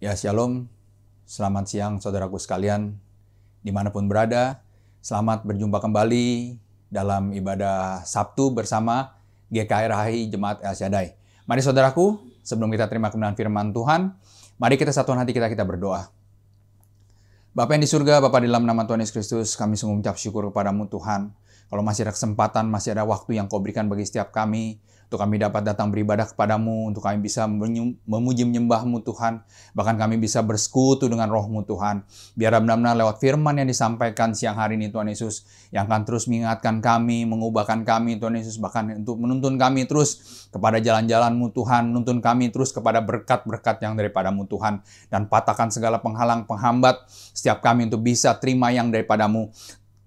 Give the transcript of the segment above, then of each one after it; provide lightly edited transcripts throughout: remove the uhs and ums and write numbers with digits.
Ya, shalom. Selamat siang saudaraku sekalian, dimanapun berada. Selamat berjumpa kembali dalam ibadah Sabtu bersama GKI Jemaat El Shaddai. Mari saudaraku, sebelum kita terima kebenaran firman Tuhan, mari kita satukan hati kita berdoa. Bapa yang di surga, Bapa di dalam nama Tuhan Yesus Kristus, kami sungguh mengucap syukur kepadamu Tuhan. Kalau masih ada kesempatan, masih ada waktu yang Kau berikan bagi setiap kami, untuk kami dapat datang beribadah kepadamu, untuk kami bisa memuji menyembahmu Tuhan, bahkan kami bisa bersekutu dengan rohmu Tuhan. Biar benar-benar lewat firman yang disampaikan siang hari ini Tuhan Yesus, yang akan terus mengingatkan kami, mengubahkan kami Tuhan Yesus, bahkan untuk menuntun kami terus kepada jalan-jalanmu Tuhan, menuntun kami terus kepada berkat-berkat yang daripadamu Tuhan, dan patahkan segala penghalang penghambat setiap kami untuk bisa terima yang daripadamu.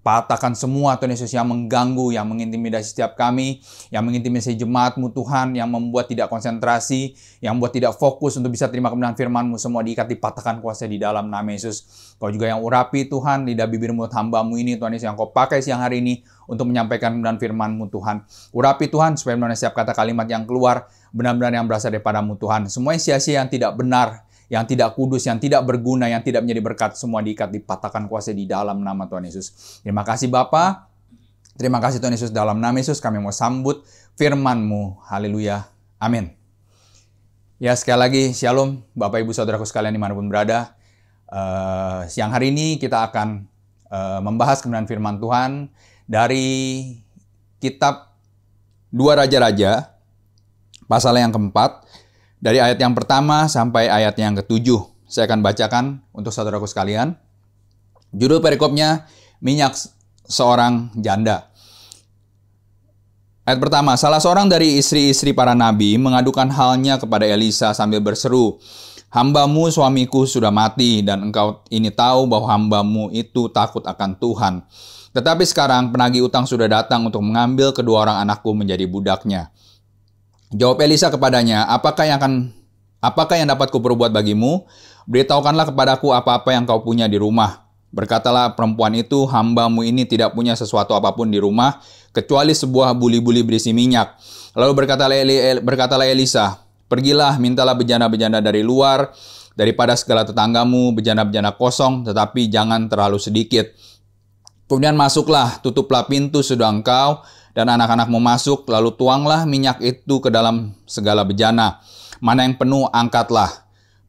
Patahkan semua Tuhan Yesus yang mengganggu, yang mengintimidasi setiap kami, yang mengintimidasi jemaat-Mu Tuhan, yang membuat tidak konsentrasi, yang membuat tidak fokus untuk bisa terima kebenaran firman-Mu, semua diikat, dipatahkan kuasa di dalam nama Yesus. Kau juga yang urapi Tuhan, lidah bibir mulut hamba-Mu ini Tuhan Yesus, yang Kau pakai siang hari ini untuk menyampaikan kebenaran firman-Mu Tuhan. Urapi Tuhan, supaya benar-benar setiap kata kalimat yang keluar, benar-benar yang berasal daripada-Mu Tuhan. Semua yang sia-sia, yang tidak benar, yang tidak kudus, yang tidak berguna, yang tidak menjadi berkat, semua diikat, dipatahkan kuasa di dalam nama Tuhan Yesus. Terima kasih Bapa. Terima kasih Tuhan Yesus, dalam nama Yesus kami mau sambut firman-Mu. Haleluya. Amin. Ya, sekali lagi shalom Bapak Ibu Saudaraku sekalian dimanapun berada. Siang hari ini kita akan membahas kebenaran firman Tuhan dari kitab 2 Raja-Raja, pasal yang keempat. Dari ayat yang pertama sampai ayat yang ketujuh. Saya akan bacakan untuk saudaraku sekalian. Judul perikopnya, minyak seorang janda. Ayat pertama, salah seorang dari istri-istri para nabi mengadukan halnya kepada Elisa sambil berseru, "Hambamu suamiku sudah mati dan engkau ini tahu bahwa hambamu itu takut akan Tuhan. Tetapi sekarang penagih utang sudah datang untuk mengambil kedua orang anakku menjadi budaknya." Jawab Elisa kepadanya, apakah yang dapat kuperbuat bagimu? Beritahukanlah kepadaku apa-apa yang kau punya di rumah. Berkatalah perempuan itu, hambamu ini tidak punya sesuatu apapun di rumah, kecuali sebuah buli-buli berisi minyak. Lalu berkatalah Elisa, pergilah, mintalah bejana-bejana dari luar, daripada segala tetanggamu, bejana-bejana kosong, tetapi jangan terlalu sedikit. Kemudian masuklah, tutuplah pintu sudah engkau, dan anak-anakmu masuk, lalu tuanglah minyak itu ke dalam segala bejana. Mana yang penuh, angkatlah.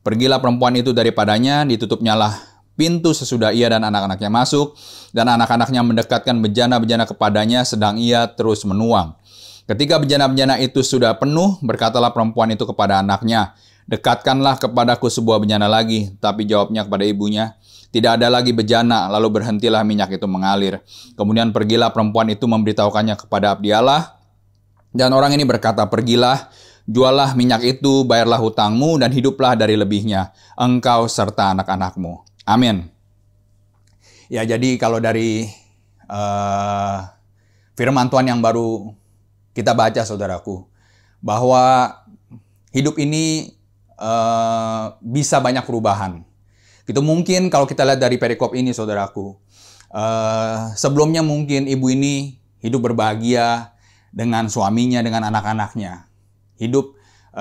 Pergilah perempuan itu daripadanya, ditutupnyalah pintu sesudah ia dan anak-anaknya masuk, dan anak-anaknya mendekatkan bejana-bejana kepadanya, sedang ia terus menuang. Ketika bejana-bejana itu sudah penuh, berkatalah perempuan itu kepada anaknya, dekatkanlah kepadaku sebuah bejana lagi. Tapi jawabnya kepada ibunya, tidak ada lagi bejana, lalu berhentilah minyak itu mengalir. Kemudian pergilah perempuan itu memberitahukannya kepada Abdialah, dan orang ini berkata, pergilah, jualah minyak itu, bayarlah hutangmu, dan hiduplah dari lebihnya, engkau serta anak-anakmu. Amin. Ya, jadi kalau dari firman Tuhan yang baru kita baca, saudaraku, bahwa hidup ini bisa banyak perubahan. Itu mungkin kalau kita lihat dari perikop ini, saudaraku. Sebelumnya mungkin ibu ini hidup berbahagia dengan suaminya, dengan anak-anaknya. Hidup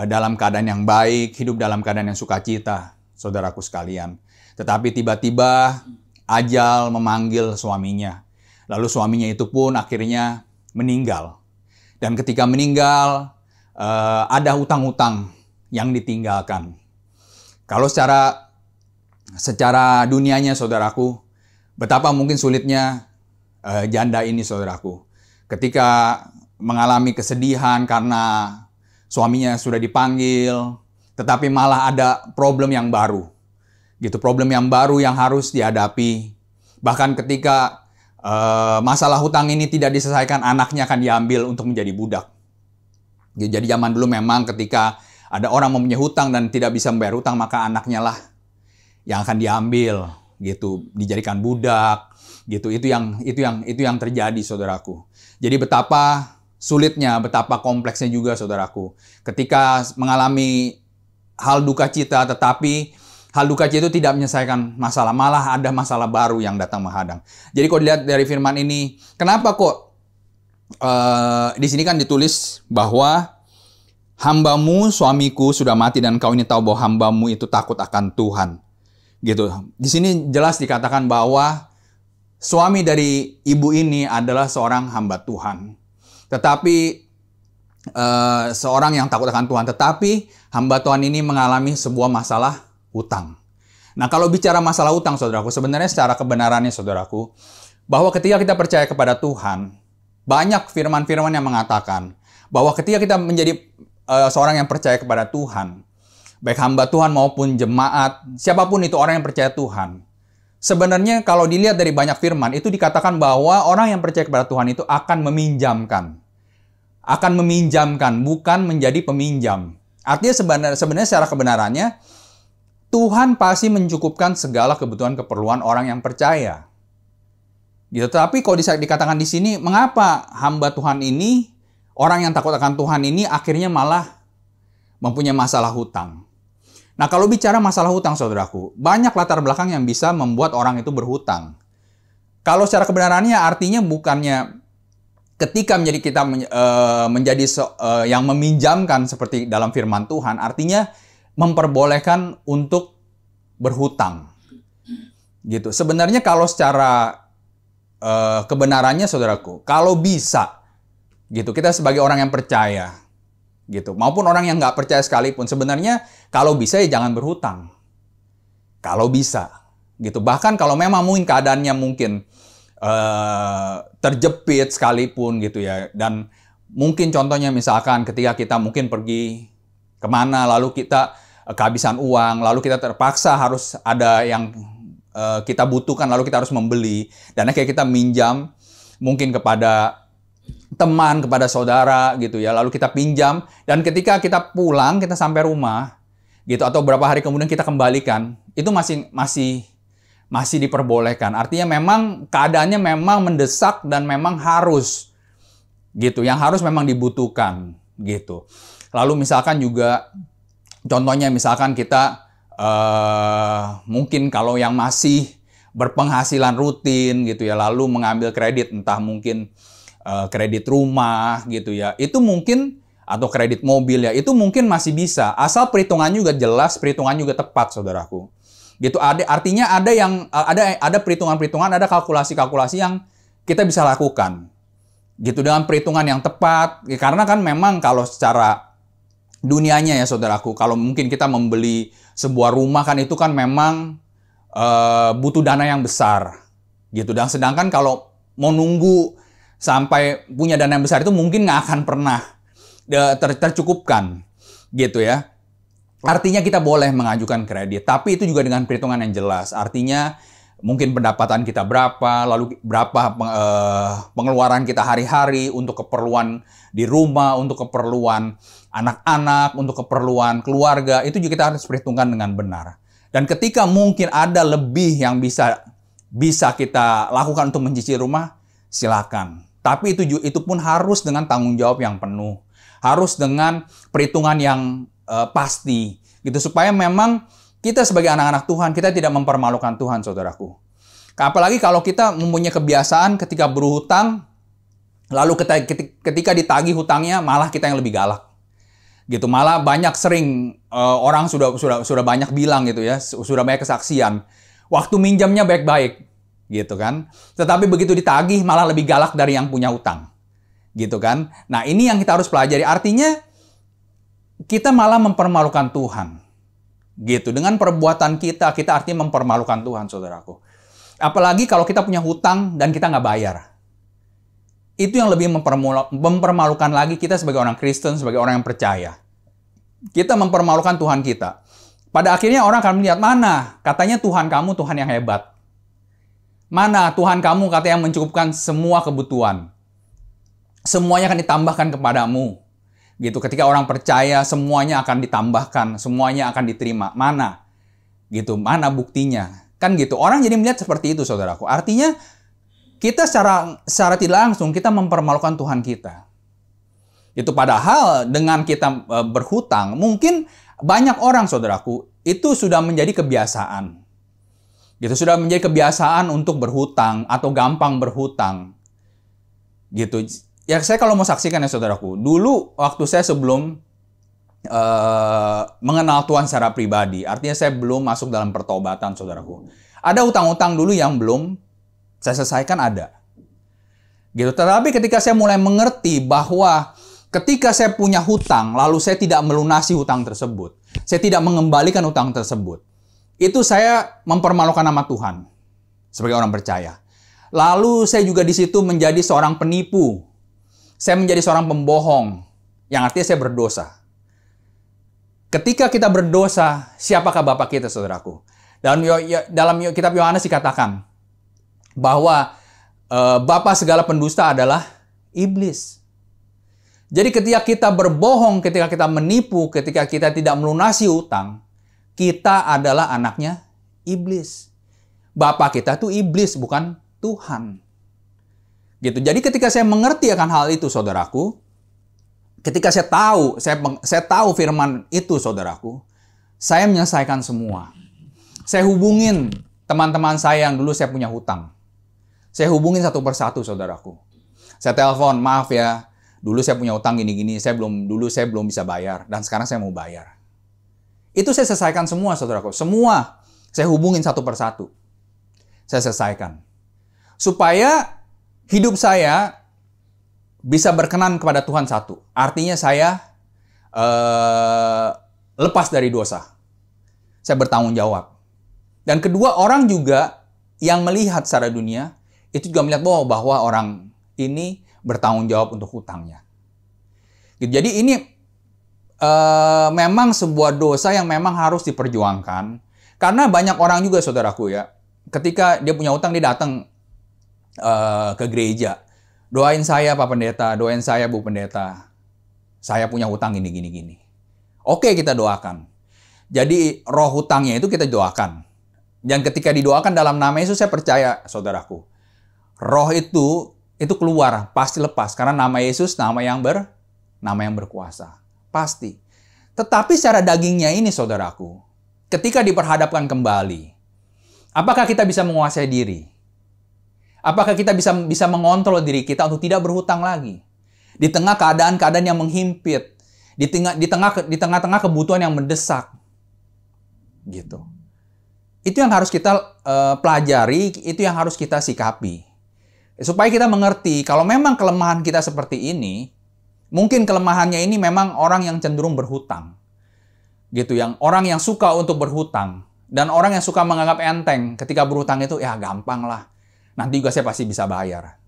dalam keadaan yang baik, hidup dalam keadaan yang sukacita, saudaraku sekalian. Tetapi tiba-tiba ajal memanggil suaminya. Lalu suaminya itu pun akhirnya meninggal. Dan ketika meninggal, ada hutang-hutang yang ditinggalkan. Kalau secara dunianya, saudaraku, betapa mungkin sulitnya janda ini, saudaraku. Ketika mengalami kesedihan karena suaminya sudah dipanggil, tetapi malah ada problem yang baru. Gitu, problem yang baru yang harus dihadapi. Bahkan ketika masalah hutang ini tidak diselesaikan, anaknya akan diambil untuk menjadi budak. Jadi zaman dulu memang ketika ada orang mempunyai hutang dan tidak bisa membayar hutang, maka anaknya lah yang akan diambil, gitu, dijadikan budak, gitu. Itu yang terjadi, saudaraku. Jadi betapa sulitnya, betapa kompleksnya juga, saudaraku. Ketika mengalami hal duka cita, tetapi hal duka cita itu tidak menyelesaikan masalah, malah ada masalah baru yang datang menghadang. Jadi kalau dilihat dari firman ini, kenapa kok di sini kan ditulis bahwa hambamu, suamiku sudah mati dan kau ini tahu bahwa hambamu itu takut akan Tuhan. Gitu. Di sini jelas dikatakan bahwa suami dari ibu ini adalah seorang hamba Tuhan. Tetapi seorang yang takut akan Tuhan. Tetapi hamba Tuhan ini mengalami sebuah masalah hutang. Nah, kalau bicara masalah hutang, saudaraku, sebenarnya secara kebenarannya, saudaraku, bahwa ketika kita percaya kepada Tuhan, banyak firman-firman yang mengatakan bahwa ketika kita menjadi seorang yang percaya kepada Tuhan, baik hamba Tuhan maupun jemaat, siapapun itu orang yang percaya Tuhan, sebenarnya kalau dilihat dari banyak firman, itu dikatakan bahwa orang yang percaya kepada Tuhan itu akan meminjamkan. Akan meminjamkan, bukan menjadi peminjam. Artinya sebenarnya secara kebenarannya, Tuhan pasti mencukupkan segala kebutuhan-keperluan orang yang percaya. Gitu. Tapi kalau dikatakan di sini, mengapa hamba Tuhan ini, orang yang takut akan Tuhan ini, akhirnya malah mempunyai masalah hutang? Nah, kalau bicara masalah hutang, saudaraku, banyak latar belakang yang bisa membuat orang itu berhutang. Kalau secara kebenarannya, artinya bukannya ketika kita menjadi yang meminjamkan seperti dalam firman Tuhan, artinya memperbolehkan untuk berhutang. Gitu. Sebenarnya kalau secara kebenarannya, saudaraku, kalau bisa, gitu, kita sebagai orang yang percaya, gitu, maupun orang yang nggak percaya sekalipun, sebenarnya kalau bisa ya jangan berhutang. Kalau bisa, gitu. Bahkan kalau memang mungkin keadaannya mungkin terjepit sekalipun, gitu ya, dan mungkin contohnya misalkan ketika kita mungkin pergi kemana, lalu kita kehabisan uang, lalu kita terpaksa harus ada yang kita butuhkan, lalu kita harus membeli, dan akhirnya kita minjam mungkin kepada teman, kepada saudara, gitu ya, lalu kita pinjam, dan ketika kita pulang, kita sampai rumah, gitu, atau beberapa hari kemudian kita kembalikan, itu masih diperbolehkan. Artinya memang keadaannya memang mendesak dan memang harus, gitu, yang harus memang dibutuhkan, gitu. Lalu misalkan juga contohnya misalkan kita mungkin kalau yang masih berpenghasilan rutin, gitu ya, lalu mengambil kredit, entah mungkin kredit rumah, gitu ya, itu mungkin, atau kredit mobil ya, itu mungkin masih bisa, asal perhitungan juga jelas, perhitungan juga tepat, saudaraku. Gitu. Artinya ada perhitungan-perhitungan, ada kalkulasi-kalkulasi yang kita bisa lakukan, gitu, dengan perhitungan yang tepat. Karena kan memang kalau secara dunianya ya, saudaraku, kalau mungkin kita membeli sebuah rumah kan itu kan memang butuh dana yang besar, gitu. Dan sedangkan kalau mau nunggu sampai punya dana yang besar itu mungkin nggak akan pernah tercukupkan, gitu ya. Artinya kita boleh mengajukan kredit, tapi itu juga dengan perhitungan yang jelas. Artinya mungkin pendapatan kita berapa, lalu berapa pengeluaran kita hari-hari untuk keperluan di rumah, untuk keperluan anak-anak, untuk keperluan keluarga, itu juga kita harus perhitungkan dengan benar. Dan ketika mungkin ada lebih yang bisa kita lakukan untuk mencicil rumah, silakan. Tapi itu pun harus dengan tanggung jawab yang penuh. Harus dengan perhitungan yang pasti. Gitu, supaya memang kita sebagai anak-anak Tuhan, kita tidak mempermalukan Tuhan, saudaraku. Apalagi kalau kita mempunyai kebiasaan ketika berhutang, lalu ketika ditagih hutangnya, malah kita yang lebih galak. Gitu, malah sering orang sudah banyak bilang, gitu ya, sudah banyak kesaksian. Waktu minjamnya baik-baik, gitu kan. Tetapi begitu ditagih malah lebih galak dari yang punya hutang. Gitu kan. Nah, ini yang kita harus pelajari. Artinya kita malah mempermalukan Tuhan. Gitu. Dengan perbuatan kita artinya mempermalukan Tuhan, saudaraku. Apalagi kalau kita punya hutang dan kita nggak bayar. Itu yang lebih mempermalukan lagi kita sebagai orang Kristen, sebagai orang yang percaya. Kita mempermalukan Tuhan kita. Pada akhirnya orang akan melihat, mana katanya Tuhan kamu Tuhan yang hebat. Mana Tuhan kamu katanya yang mencukupkan semua kebutuhan. Semuanya akan ditambahkan kepadamu. Gitu. Ketika orang percaya, semuanya akan ditambahkan, semuanya akan diterima. Mana? Gitu. Mana buktinya? Kan gitu. Orang jadi melihat seperti itu, saudaraku. Artinya kita secara tidak langsung kita mempermalukan Tuhan kita. Itu padahal dengan kita berhutang, mungkin banyak orang, saudaraku, itu sudah menjadi kebiasaan. Gitu, sudah menjadi kebiasaan untuk berhutang atau gampang berhutang. Gitu. Ya, saya kalau mau saksikan ya, saudaraku, dulu waktu saya sebelum mengenal Tuhan secara pribadi. Artinya saya belum masuk dalam pertobatan, saudaraku. Ada hutang-hutang dulu yang belum saya selesaikan, ada. Gitu. Tetapi ketika saya mulai mengerti bahwa ketika saya punya hutang, lalu saya tidak melunasi hutang tersebut, saya tidak mengembalikan hutang tersebut, itu saya mempermalukan nama Tuhan sebagai orang percaya. Lalu saya juga di situ menjadi seorang penipu. Saya menjadi seorang pembohong, yang artinya saya berdosa. Ketika kita berdosa, siapakah Bapa kita, saudaraku? Dalam kitab Yohanes dikatakan bahwa bapa segala pendusta adalah iblis. Jadi ketika kita berbohong, ketika kita menipu, ketika kita tidak melunasi hutang, kita adalah anaknya iblis. Bapa kita itu iblis, bukan Tuhan. Gitu. Jadi ketika saya mengerti akan hal itu, saudaraku, ketika saya tahu firman itu, saudaraku, saya menyelesaikan semua. Saya hubungin teman-teman saya yang dulu saya punya hutang. Saya hubungin satu persatu, saudaraku. Saya telepon, maaf ya, dulu saya punya hutang gini-gini, dulu saya belum bisa bayar, dan sekarang saya mau bayar. Itu saya selesaikan semua, saudaraku. Semua saya hubungin satu persatu. Saya selesaikan. Supaya hidup saya bisa berkenan kepada Tuhan satu. Artinya saya lepas dari dosa. Saya bertanggung jawab. Dan kedua, orang juga yang melihat secara dunia, itu juga melihat bahwa orang ini bertanggung jawab untuk hutangnya. Jadi ini memang sebuah dosa yang memang harus diperjuangkan. Karena banyak orang juga, saudaraku ya, ketika dia punya hutang, dia datang ke gereja. Doain saya Pak Pendeta, doain saya Bu Pendeta. Saya punya hutang gini. Oke, kita doakan. Jadi roh hutangnya itu kita doakan. Dan ketika didoakan dalam nama Yesus, saya percaya, saudaraku, roh itu keluar, pasti lepas. Karena nama Yesus, nama yang berkuasa. Pasti. Tetapi secara dagingnya ini, saudaraku, ketika diperhadapkan kembali, apakah kita bisa menguasai diri? Apakah kita bisa mengontrol diri kita untuk tidak berhutang lagi? Di tengah keadaan-keadaan yang menghimpit, di tengah-tengah kebutuhan yang mendesak. Gitu. Itu yang harus kita pelajari, itu yang harus kita sikapi. Supaya kita mengerti, kalau memang kelemahan kita seperti ini, mungkin kelemahannya ini memang orang yang cenderung berhutang. Gitu, orang yang suka untuk berhutang. Dan orang yang suka menganggap enteng ketika berhutang itu, ya gampang lah. Nanti juga saya pasti bisa bayar.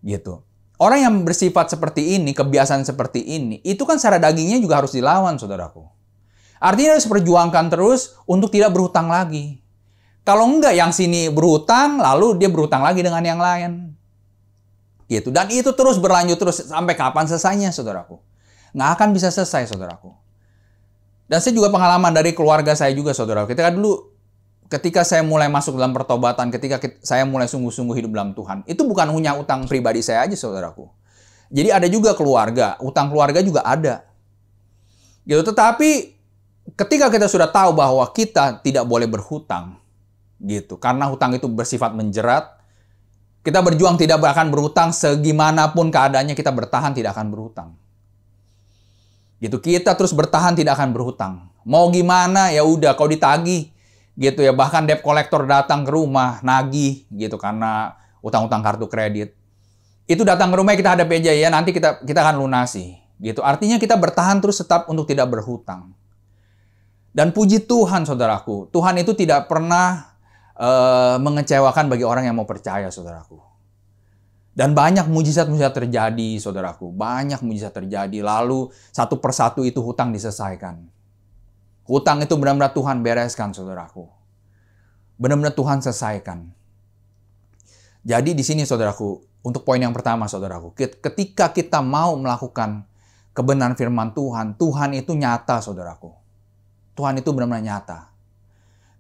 Gitu. Orang yang bersifat seperti ini, kebiasaan seperti ini, itu kan secara dagingnya juga harus dilawan, saudaraku. Artinya harus perjuangkan terus untuk tidak berhutang lagi. Kalau enggak, yang sini berhutang, lalu dia berhutang lagi dengan yang lain. Gitu. Dan itu terus berlanjut terus sampai kapan selesainya, saudaraku? Nggak akan bisa selesai, saudaraku. Dan saya juga pengalaman dari keluarga saya juga, saudaraku. Ketika saya mulai masuk dalam pertobatan, ketika saya mulai sungguh-sungguh hidup dalam Tuhan, itu bukan hanya utang pribadi saya aja, saudaraku. Jadi ada juga keluarga, utang keluarga juga ada. Gitu. Tetapi ketika kita sudah tahu bahwa kita tidak boleh berhutang, gitu, karena hutang itu bersifat menjerat, kita berjuang tidak akan berhutang, segimanapun keadaannya kita bertahan tidak akan berhutang. Gitu, kita terus bertahan tidak akan berhutang. Mau gimana ya udah, kau ditagih. Gitu ya, bahkan debt collector datang ke rumah nagih gitu karena utang-utang kartu kredit. Itu datang ke rumah, kita hadapi aja ya, nanti kita akan lunasi. Gitu. Artinya kita bertahan terus tetap untuk tidak berhutang. Dan puji Tuhan, saudaraku, Tuhan itu tidak pernah mengecewakan bagi orang yang mau percaya, saudaraku. Dan banyak mujizat-mujizat terjadi, saudaraku. Banyak mujizat terjadi, lalu satu persatu itu hutang diselesaikan. Hutang itu benar-benar Tuhan bereskan, saudaraku. Benar-benar Tuhan selesaikan. Jadi di sini, saudaraku, untuk poin yang pertama, saudaraku, ketika kita mau melakukan kebenaran firman Tuhan, Tuhan itu nyata, saudaraku. Tuhan itu benar-benar nyata.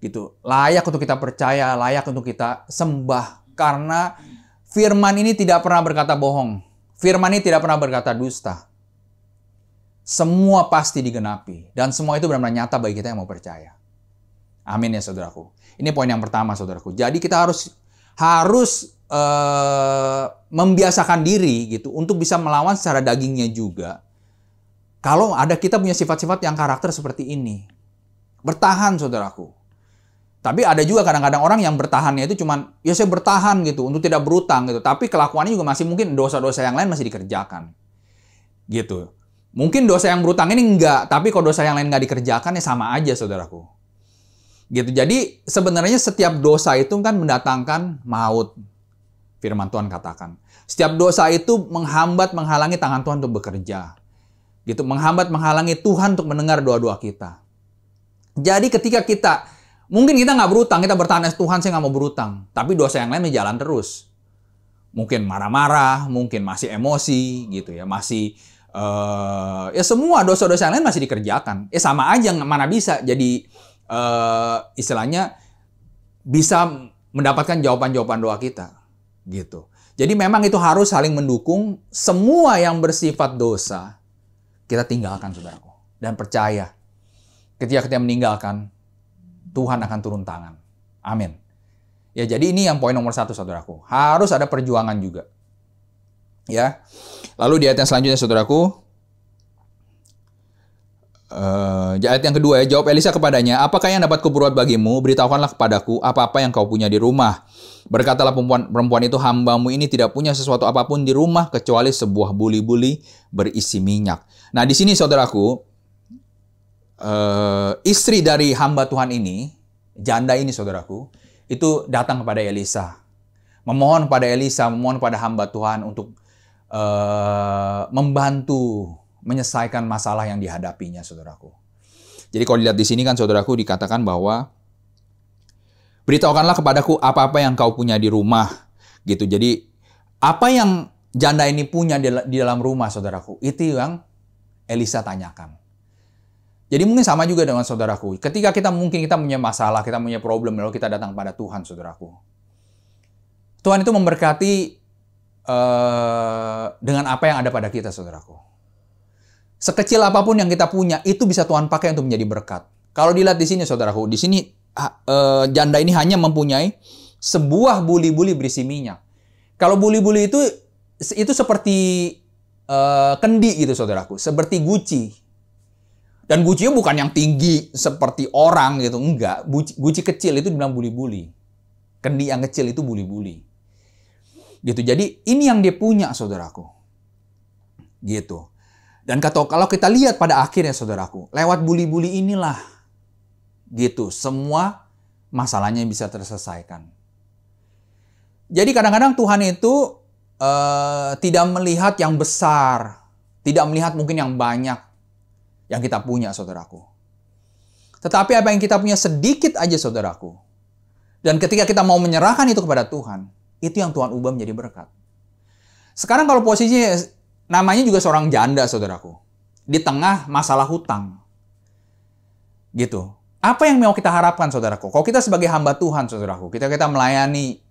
Gitu. Layak untuk kita percaya, layak untuk kita sembah. Karena firman ini tidak pernah berkata bohong. Firman ini tidak pernah berkata dusta. Semua pasti digenapi. Dan semua itu benar-benar nyata bagi kita yang mau percaya. Amin ya, saudaraku. Ini poin yang pertama, saudaraku. Jadi kita harus membiasakan diri gitu untuk bisa melawan secara dagingnya juga. Kalau ada kita punya sifat-sifat yang karakter seperti ini. Bertahan, saudaraku. Tapi ada juga kadang-kadang orang yang bertahannya itu cuman, ya saya bertahan gitu, untuk tidak berutang gitu. Tapi kelakuannya juga masih mungkin dosa-dosa yang lain masih dikerjakan. Gitu. Mungkin dosa yang berutang ini enggak, tapi kalau dosa yang lain enggak dikerjakan ya sama aja, saudaraku. Gitu. Jadi sebenarnya setiap dosa itu kan mendatangkan maut. Firman Tuhan katakan. Setiap dosa itu menghambat, menghalangi tangan Tuhan untuk bekerja. Gitu. Menghambat, menghalangi Tuhan untuk mendengar doa-doa kita. Jadi ketika mungkin kita nggak berutang, kita bertanya, Tuhan saya nggak mau berutang. Tapi dosa yang lain jalan terus. Mungkin marah-marah, mungkin masih emosi, gitu ya. Masih, ya semua dosa-dosa yang lain masih dikerjakan. Sama aja, mana bisa. Jadi, istilahnya, bisa mendapatkan jawaban-jawaban doa kita. Gitu. Jadi memang itu harus saling mendukung. Semua yang bersifat dosa, kita tinggalkan, saudaraku. Dan percaya, ketika kita meninggalkan, Tuhan akan turun tangan. Amin. Ya, jadi ini yang poin nomor 1, saudaraku. Harus ada perjuangan juga. Ya. Lalu di ayat yang selanjutnya, saudaraku. Ayat yang kedua ya. Jawab Elisa kepadanya, apakah yang dapat kuperbuat bagimu? Beritahukanlah kepadaku apa-apa yang kau punya di rumah. Berkatalah perempuan itu, hambamu ini tidak punya sesuatu apapun di rumah kecuali sebuah buli-buli berisi minyak. Nah, di sini, saudaraku, istri dari hamba Tuhan ini, janda ini, saudaraku, itu datang kepada Elisa. Memohon pada Elisa, memohon pada hamba Tuhan untuk membantu menyelesaikan masalah yang dihadapinya, saudaraku. Jadi kalau dilihat di sini kan, saudaraku, dikatakan bahwa beritahukanlah kepadaku apa-apa yang kau punya di rumah. Gitu. Jadi apa yang janda ini punya di dalam rumah, saudaraku, itu yang Elisa tanyakan. Jadi mungkin sama juga dengan saudaraku. Ketika kita punya masalah, kita punya problem, lalu kita datang pada Tuhan, saudaraku. Tuhan itu memberkati dengan apa yang ada pada kita, saudaraku. Sekecil apapun yang kita punya, itu bisa Tuhan pakai untuk menjadi berkat. Kalau dilihat di sini, saudaraku, di sini janda ini hanya mempunyai sebuah buli-buli berisi minyak. Kalau buli-buli itu seperti kendi gitu, saudaraku, seperti guci. Dan gucinya bukan yang tinggi seperti orang gitu, enggak. Guci kecil itu dibilang buli-buli. Kendi yang kecil itu buli-buli. Gitu. Jadi ini yang dia punya, saudaraku. Gitu. Dan kalau kita lihat pada akhirnya, saudaraku, lewat buli-buli inilah gitu, semua masalahnya bisa terselesaikan. Jadi kadang-kadang Tuhan itu tidak melihat yang besar, tidak melihat mungkin yang banyak yang kita punya, saudaraku. Tetapi apa yang kita punya sedikit aja, saudaraku. Dan ketika kita mau menyerahkan itu kepada Tuhan, itu yang Tuhan ubah menjadi berkat. Sekarang kalau posisinya namanya juga seorang janda, saudaraku. Di tengah masalah hutang. Gitu. Apa yang mau kita harapkan, saudaraku? Kalau kita sebagai hamba Tuhan, saudaraku, kita melayani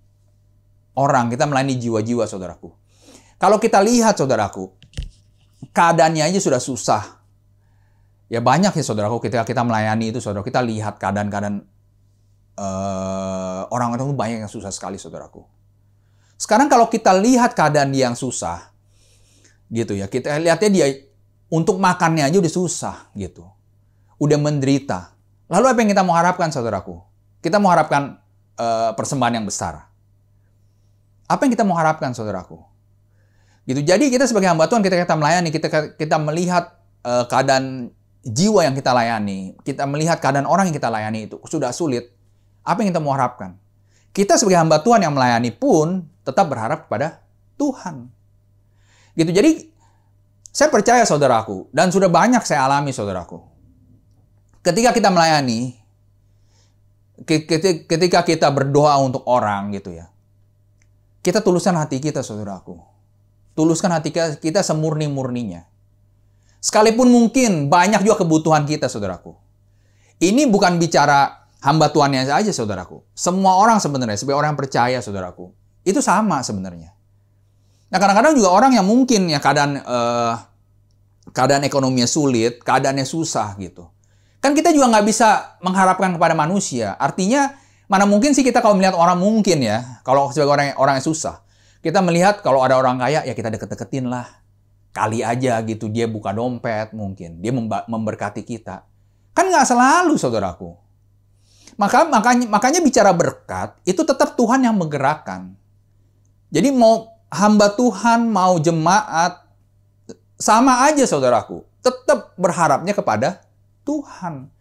orang, kita melayani jiwa-jiwa, saudaraku. Kalau kita lihat, saudaraku, keadaannya aja sudah susah. Ya banyak ya, saudaraku, kita melayani itu, saudaraku, kita lihat keadaan-keadaan orang-orang itu banyak yang susah sekali, saudaraku. Sekarang kalau kita lihat keadaan dia yang susah, gitu ya, kita lihatnya dia untuk makannya aja udah susah, gitu. Udah menderita. Lalu apa yang kita mau harapkan, saudaraku? Kita mau harapkan persembahan yang besar. Apa yang kita mau harapkan, saudaraku? Gitu. Jadi kita sebagai hamba Tuhan, kita melayani, kita melihat keadaan jiwa yang kita layani, kita melihat keadaan orang yang kita layani itu sudah sulit. Apa yang kita mau harapkan? Kita sebagai hamba Tuhan yang melayani pun tetap berharap kepada Tuhan. Gitu. Jadi saya percaya, saudaraku, dan sudah banyak saya alami, saudaraku. Ketika kita melayani, ketika kita berdoa untuk orang gitu ya, kita tuluskan hati kita, saudaraku. Tuluskan hati kita semurni-murninya. Sekalipun mungkin banyak juga kebutuhan kita, saudaraku. Ini bukan bicara hamba Tuhannya saja, saudaraku. Semua orang sebenarnya, sebagai orang yang percaya, saudaraku, itu sama sebenarnya. Nah, kadang-kadang juga orang yang mungkin ya keadaan ekonominya sulit, keadaannya susah gitu. Kan kita juga nggak bisa mengharapkan kepada manusia. Artinya, mana mungkin sih kita kalau melihat orang mungkin ya, kalau sebagai orang yang susah. Kita melihat kalau ada orang kaya, ya kita deket-deketin lah. Kali aja gitu dia buka dompet mungkin. Dia memberkati kita. Kan nggak selalu, saudaraku. Makanya bicara berkat, itu tetap Tuhan yang menggerakkan. Jadi mau hamba Tuhan, mau jemaat, sama aja saudaraku. Tetap berharapnya kepada Tuhan.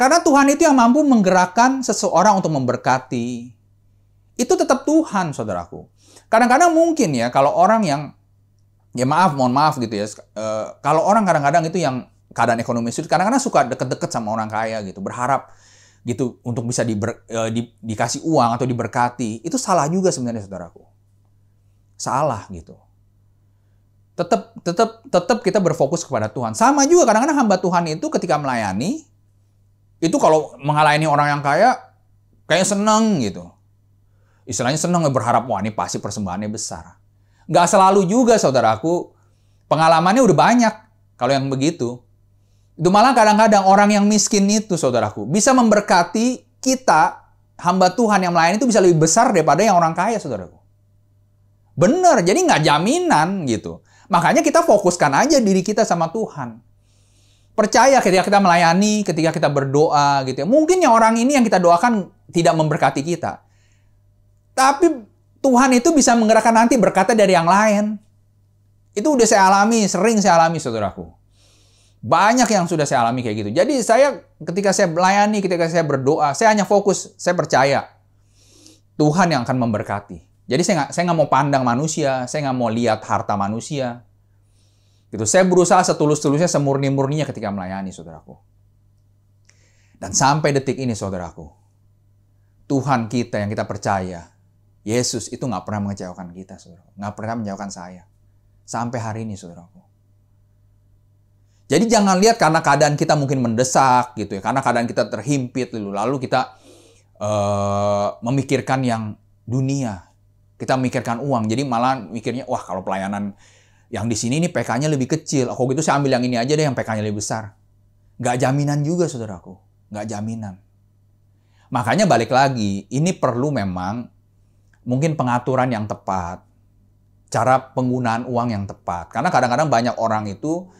Karena Tuhan itu yang mampu menggerakkan seseorang untuk memberkati. Itu tetap Tuhan, saudaraku. Kadang-kadang mungkin ya, kalau orang yang, ya mohon maaf gitu ya, kalau orang kadang-kadang itu yang keadaan ekonomi sulit, kadang-kadang suka deket-deket sama orang kaya gitu, berharap gitu untuk bisa dikasih uang atau diberkati. Itu salah juga sebenarnya, saudaraku. Salah gitu. Tetap kita berfokus kepada Tuhan. Sama juga kadang-kadang hamba Tuhan itu ketika melayani, itu kalau melayani orang yang kaya, kayak seneng gitu. Istilahnya seneng, berharap, wah ini pasti persembahannya besar. Nggak selalu juga, saudaraku. Pengalamannya udah banyak kalau yang begitu. Itu malah kadang-kadang orang yang miskin itu, saudaraku, bisa memberkati kita, hamba Tuhan yang melayani itu bisa lebih besar daripada yang orang kaya, saudaraku. Bener, jadi nggak jaminan gitu. Makanya kita fokuskan aja diri kita sama Tuhan. Percaya ketika kita melayani, ketika kita berdoa gitu ya. Mungkin yang orang ini yang kita doakan tidak memberkati kita. Tapi Tuhan itu bisa menggerakkan nanti berkatnya dari yang lain. Itu udah saya alami, sering saya alami, saudaraku. Banyak yang sudah saya alami kayak gitu. Jadi ketika saya melayani, ketika saya berdoa, saya hanya fokus, saya percaya Tuhan yang akan memberkati. Jadi saya nggak mau pandang manusia, saya nggak mau lihat harta manusia. Gitu. Saya berusaha setulus-tulusnya, semurni-murninya ketika melayani, saudaraku. Dan sampai detik ini, saudaraku, Tuhan kita yang kita percaya, Yesus itu nggak pernah mengecewakan kita, saudara. Nggak pernah mengecewakan saya. Sampai hari ini, saudaraku. Jadi jangan lihat karena keadaan kita mungkin mendesak, gitu ya. Karena keadaan kita terhimpit, lalu kita memikirkan yang dunia. Kita memikirkan uang. Jadi malah mikirnya, wah kalau pelayanan yang di sini nih PK-nya lebih kecil. Kalau gitu saya ambil yang ini aja deh yang PK-nya lebih besar. Nggak jaminan juga, saudaraku. Nggak jaminan. Makanya balik lagi, ini perlu memang mungkin pengaturan yang tepat, cara penggunaan uang yang tepat. Karena kadang-kadang banyak orang itu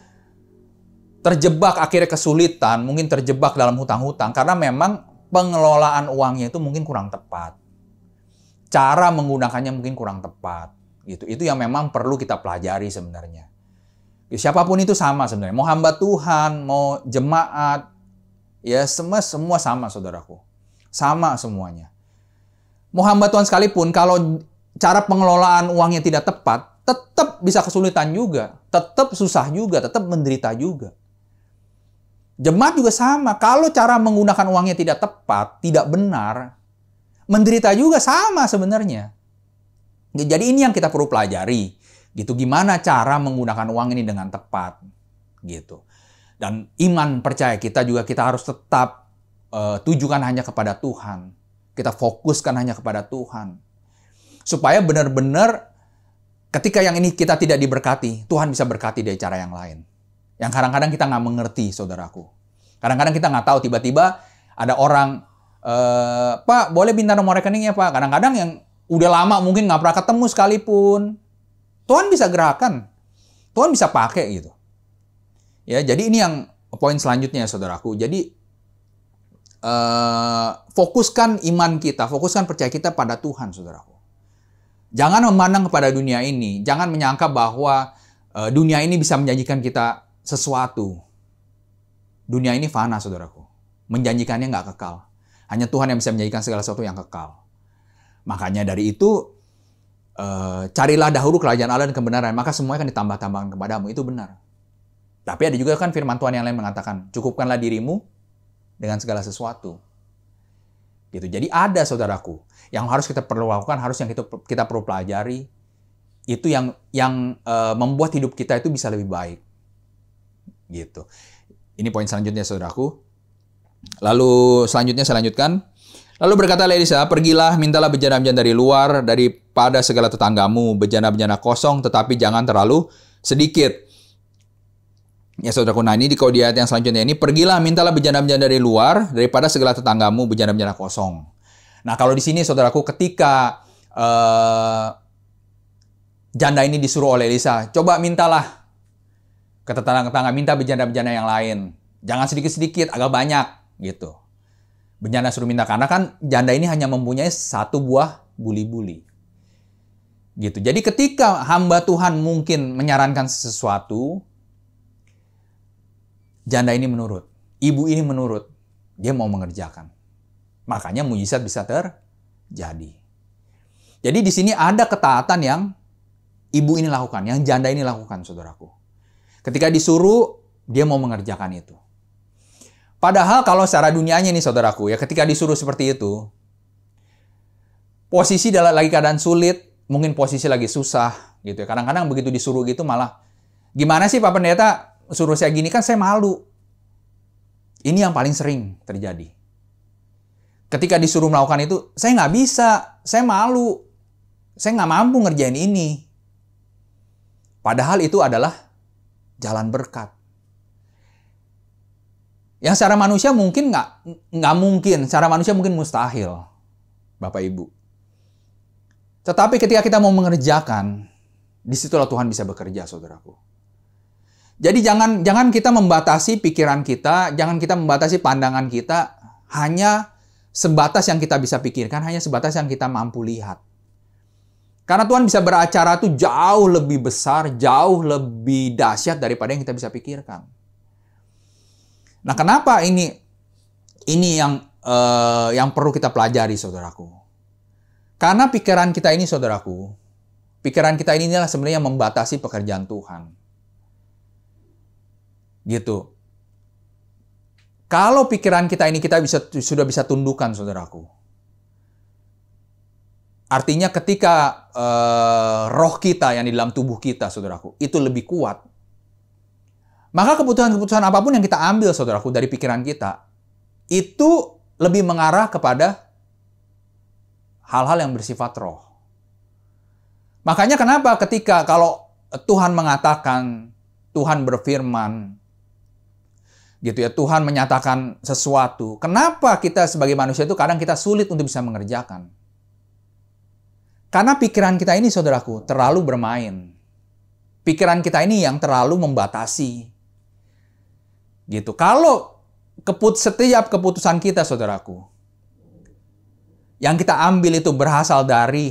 terjebak akhirnya kesulitan, mungkin terjebak dalam hutang-hutang karena memang pengelolaan uangnya itu mungkin kurang tepat. Cara menggunakannya mungkin kurang tepat. Gitu. Itu yang memang perlu kita pelajari sebenarnya. Siapapun itu sama sebenarnya. Mau hamba Tuhan, mau jemaat, ya semua sama, saudaraku. Sama semuanya. Mau hamba Tuhan sekalipun, kalau cara pengelolaan uangnya tidak tepat, tetap bisa kesulitan juga. Tetap susah juga, tetap menderita juga. Jemaat juga sama. Kalau cara menggunakan uangnya tidak tepat, tidak benar, menderita juga sama sebenarnya. Jadi ini yang kita perlu pelajari. Gitu, gimana cara menggunakan uang ini dengan tepat. Gitu. Dan iman percaya kita juga kita harus tetap tujukan hanya kepada Tuhan. Kita fokuskan hanya kepada Tuhan. Supaya benar-benar ketika yang ini kita tidak diberkati, Tuhan bisa berkati dari cara yang lain. Yang kadang-kadang kita nggak mengerti, saudaraku. Kadang-kadang kita nggak tahu, tiba-tiba ada orang, Pak, boleh minta nomor rekeningnya, Pak. Kadang-kadang yang udah lama mungkin nggak pernah ketemu sekalipun. Tuhan bisa gerakan. Tuhan bisa pakai gitu. Ya, jadi ini yang poin selanjutnya, saudaraku. Jadi fokuskan iman kita, fokuskan percaya kita pada Tuhan, saudaraku. Jangan memandang kepada dunia ini. Jangan menyangka bahwa dunia ini bisa menjanjikan kita sesuatu. Dunia ini fana, saudaraku. Menjanjikannya nggak kekal. Hanya Tuhan yang bisa menjanjikan segala sesuatu yang kekal. Makanya dari itu, carilah dahulu kerajaan Allah dan kebenaran, maka semuanya akan ditambah-tambahkan kepadamu. Itu benar. Tapi ada juga kan firman Tuhan yang lain mengatakan, cukupkanlah dirimu dengan segala sesuatu. Gitu. Jadi ada, saudaraku, yang harus kita perlu lakukan, harus yang kita perlu pelajari, itu yang membuat hidup kita itu bisa lebih baik. Gitu. Ini poin selanjutnya, saudaraku. Lalu selanjutnya saya lanjutkan. Lalu berkata Elisa, pergilah, mintalah bejana-bejana dari luar, daripada segala tetanggamu, bejana-bejana kosong, tetapi jangan terlalu sedikit. Ya saudaraku, nah ini di ayat yang selanjutnya ini, pergilah, mintalah bejana-bejana dari luar, daripada segala tetanggamu, bejana-bejana kosong. Nah kalau di sini, saudaraku, ketika janda ini disuruh oleh Elisa, coba mintalah Ke tetangga-tetangga minta bejana-bejana yang lain. Jangan sedikit-sedikit, agak banyak gitu. Bejana suruh minta karena kan janda ini hanya mempunyai satu buah buli-buli. Gitu. Jadi ketika hamba Tuhan mungkin menyarankan sesuatu, janda ini menurut, ibu ini menurut, dia mau mengerjakan. Makanya mujizat bisa terjadi. Jadi di sini ada ketaatan yang ibu ini lakukan, yang janda ini lakukan, saudaraku. Ketika disuruh, dia mau mengerjakan itu. Padahal kalau secara dunianya nih saudaraku, ya ketika disuruh seperti itu, posisi lagi keadaan sulit, mungkin posisi lagi susah, gitu ya. Kadang-kadang begitu disuruh gitu malah, gimana sih Pak Pendeta, suruh saya gini kan saya malu. Ini yang paling sering terjadi. Ketika disuruh melakukan itu, saya nggak bisa, saya malu, saya nggak mampu ngerjain ini. Padahal itu adalah jalan berkat. Yang secara manusia mungkin nggak mungkin, secara manusia mungkin mustahil, Bapak Ibu. Tetapi ketika kita mau mengerjakan, disitulah Tuhan bisa bekerja, saudaraku. Jadi jangan kita membatasi pikiran kita, jangan kita membatasi pandangan kita hanya sebatas yang kita bisa pikirkan, hanya sebatas yang kita mampu lihat. Karena Tuhan bisa beracara tuh jauh lebih besar, jauh lebih dahsyat daripada yang kita bisa pikirkan. Nah, kenapa ini yang perlu kita pelajari, saudaraku? Karena pikiran kita ini, saudaraku, pikiran kita ini adalah sebenarnya membatasi pekerjaan Tuhan. Gitu. Kalau pikiran kita ini kita sudah bisa tundukkan, saudaraku. Artinya ketika roh kita yang di dalam tubuh kita, saudaraku, itu lebih kuat, maka keputusan-keputusan apapun yang kita ambil, saudaraku, dari pikiran kita, itu lebih mengarah kepada hal-hal yang bersifat roh. Makanya kenapa ketika kalau Tuhan mengatakan, Tuhan berfirman, gitu ya, Tuhan menyatakan sesuatu, kenapa kita sebagai manusia itu kadang kita sulit untuk bisa mengerjakan? Karena pikiran kita ini, saudaraku, terlalu bermain. Pikiran kita ini yang terlalu membatasi. Gitu. Kalau setiap keputusan kita, saudaraku, yang kita ambil itu berasal dari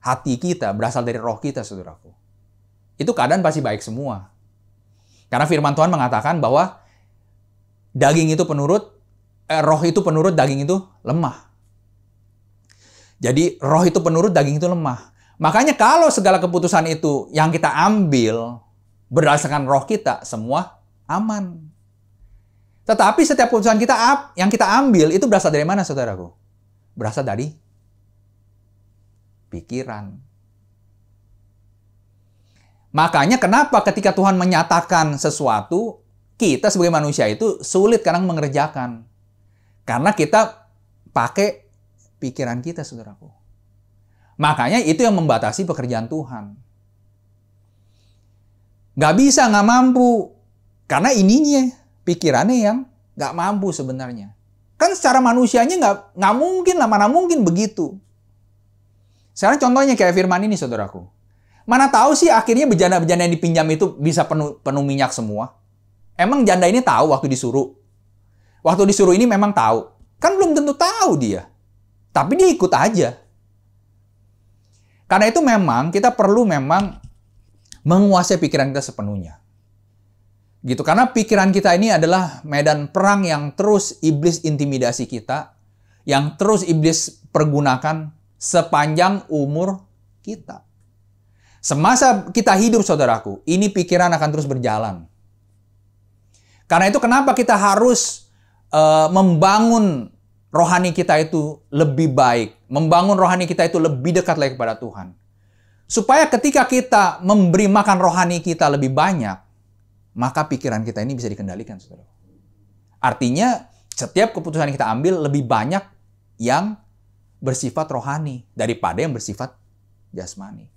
hati kita, berasal dari roh kita, saudaraku, itu keadaan pasti baik semua. Karena firman Tuhan mengatakan bahwa daging itu roh itu penurut, daging itu lemah. Jadi roh itu penurut, daging itu lemah. Makanya kalau segala keputusan itu yang kita ambil berdasarkan roh kita, semua aman. Tetapi setiap keputusan yang kita ambil itu berasal dari mana, saudaraku? Berasal dari pikiran. Makanya kenapa ketika Tuhan menyatakan sesuatu, kita sebagai manusia itu sulit kadang mengerjakan. Karena kita pakai pikiran kita, saudaraku. Makanya itu yang membatasi pekerjaan Tuhan. Nggak bisa, nggak mampu. Karena ininya, pikirannya yang nggak mampu sebenarnya. Kan secara manusianya nggak mungkin lah, mana mungkin begitu. Sekarang contohnya kayak firman ini, saudaraku. Mana tahu sih akhirnya bejana-bejana yang dipinjam itu bisa penuh minyak semua? Emang janda ini tahu waktu disuruh? Waktu disuruh ini memang tahu. Kan belum tentu tahu dia. Tapi dia ikut aja. Karena itu memang kita perlu menguasai pikiran kita sepenuhnya. Gitu. Karena pikiran kita ini adalah medan perang yang terus iblis intimidasi kita, yang terus iblis pergunakan sepanjang umur kita. Semasa kita hidup, saudaraku, ini pikiran akan terus berjalan. Karena itu kenapa kita harus membangun rohani kita itu lebih baik, membangun rohani kita itu lebih dekat lagi kepada Tuhan. Supaya ketika kita memberi makan rohani kita lebih banyak, maka pikiran kita ini bisa dikendalikan, saudara. Artinya, setiap keputusan yang kita ambil lebih banyak yang bersifat rohani daripada yang bersifat jasmani.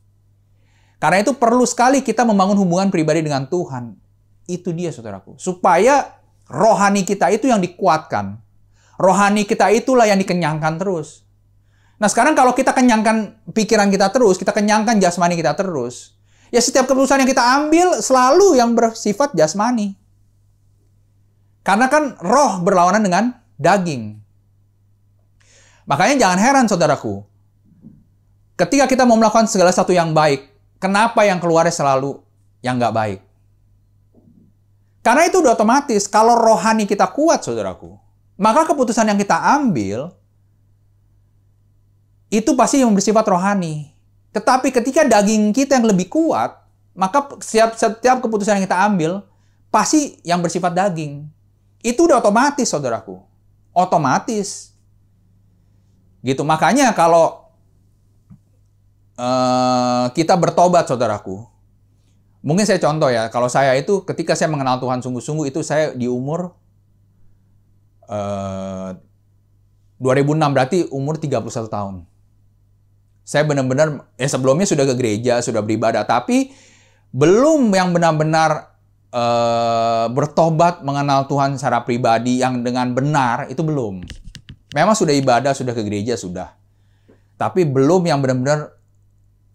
Karena itu perlu sekali kita membangun hubungan pribadi dengan Tuhan. Itu dia, saudaraku. Supaya rohani kita itu yang dikuatkan. Rohani kita itulah yang dikenyangkan terus. Nah, sekarang kalau kita kenyangkan pikiran kita terus, kita kenyangkan jasmani kita terus, Ya setiap keputusan yang kita ambil selalu yang bersifat jasmani. Karena kan roh berlawanan dengan daging. Makanya jangan heran saudaraku. Ketika kita mau melakukan segala sesuatu yang baik, kenapa yang keluarnya selalu yang nggak baik? Karena itu udah otomatis. Kalau rohani kita kuat saudaraku, maka keputusan yang kita ambil itu pasti yang bersifat rohani. Tetapi ketika daging kita yang lebih kuat, maka setiap keputusan yang kita ambil pasti yang bersifat daging. Itu udah otomatis saudaraku. Otomatis. Gitu. Makanya kalau kita bertobat saudaraku. Mungkin saya contoh ya. Kalau saya itu ketika saya mengenal Tuhan sungguh-sungguh itu saya di umur 2006 berarti umur 31 tahun. Saya benar-benar sebelumnya sudah ke gereja, sudah beribadah, tapi belum yang benar-benar bertobat mengenal Tuhan secara pribadi yang dengan benar itu belum. Memang sudah ibadah, sudah ke gereja, sudah. Tapi belum yang benar-benar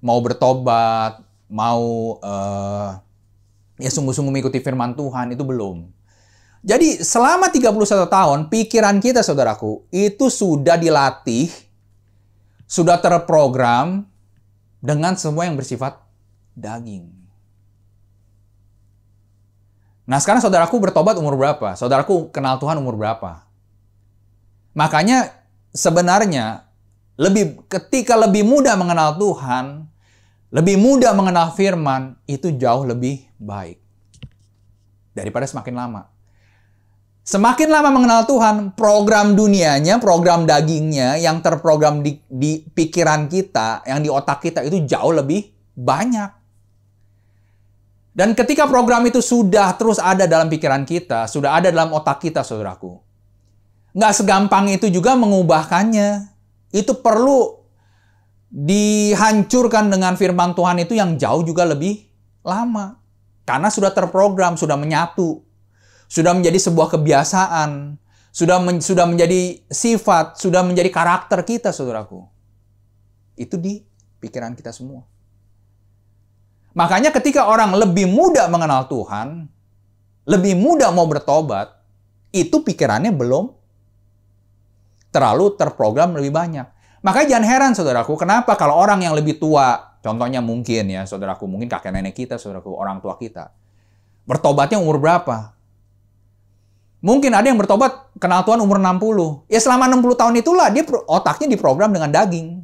mau bertobat, mau sungguh-sungguh mengikuti firman Tuhan, itu belum. Jadi selama 31 tahun, pikiran kita saudaraku, itu sudah dilatih, sudah terprogram dengan semua yang bersifat daging. Nah sekarang saudaraku bertobat umur berapa? Saudaraku kenal Tuhan umur berapa? Makanya sebenarnya ketika lebih mudah mengenal Tuhan, lebih mudah mengenal firman, itu jauh lebih baik daripada semakin lama. Semakin lama mengenal Tuhan, program dunianya, program dagingnya yang terprogram di pikiran kita, yang di otak kita itu jauh lebih banyak. Dan ketika program itu sudah terus ada dalam pikiran kita, sudah ada dalam otak kita, saudaraku, nggak segampang itu juga mengubahkannya. Itu perlu dihancurkan dengan firman Tuhan itu yang jauh juga lebih lama. Karena sudah terprogram, sudah menyatu. Sudah menjadi sebuah kebiasaan. Sudah menjadi sifat, sudah menjadi karakter kita, saudaraku. Itu di pikiran kita semua. Makanya ketika orang lebih mudah mengenal Tuhan, lebih mudah mau bertobat, itu pikirannya belum terlalu terprogram lebih banyak. Makanya jangan heran saudaraku, kenapa kalau orang yang lebih tua, contohnya mungkin ya saudaraku, mungkin kakek nenek kita, saudaraku, orang tua kita, bertobatnya umur berapa? Mungkin ada yang bertobat kenal Tuhan umur 60. Ya selama 60 tahun itulah dia otaknya diprogram dengan daging.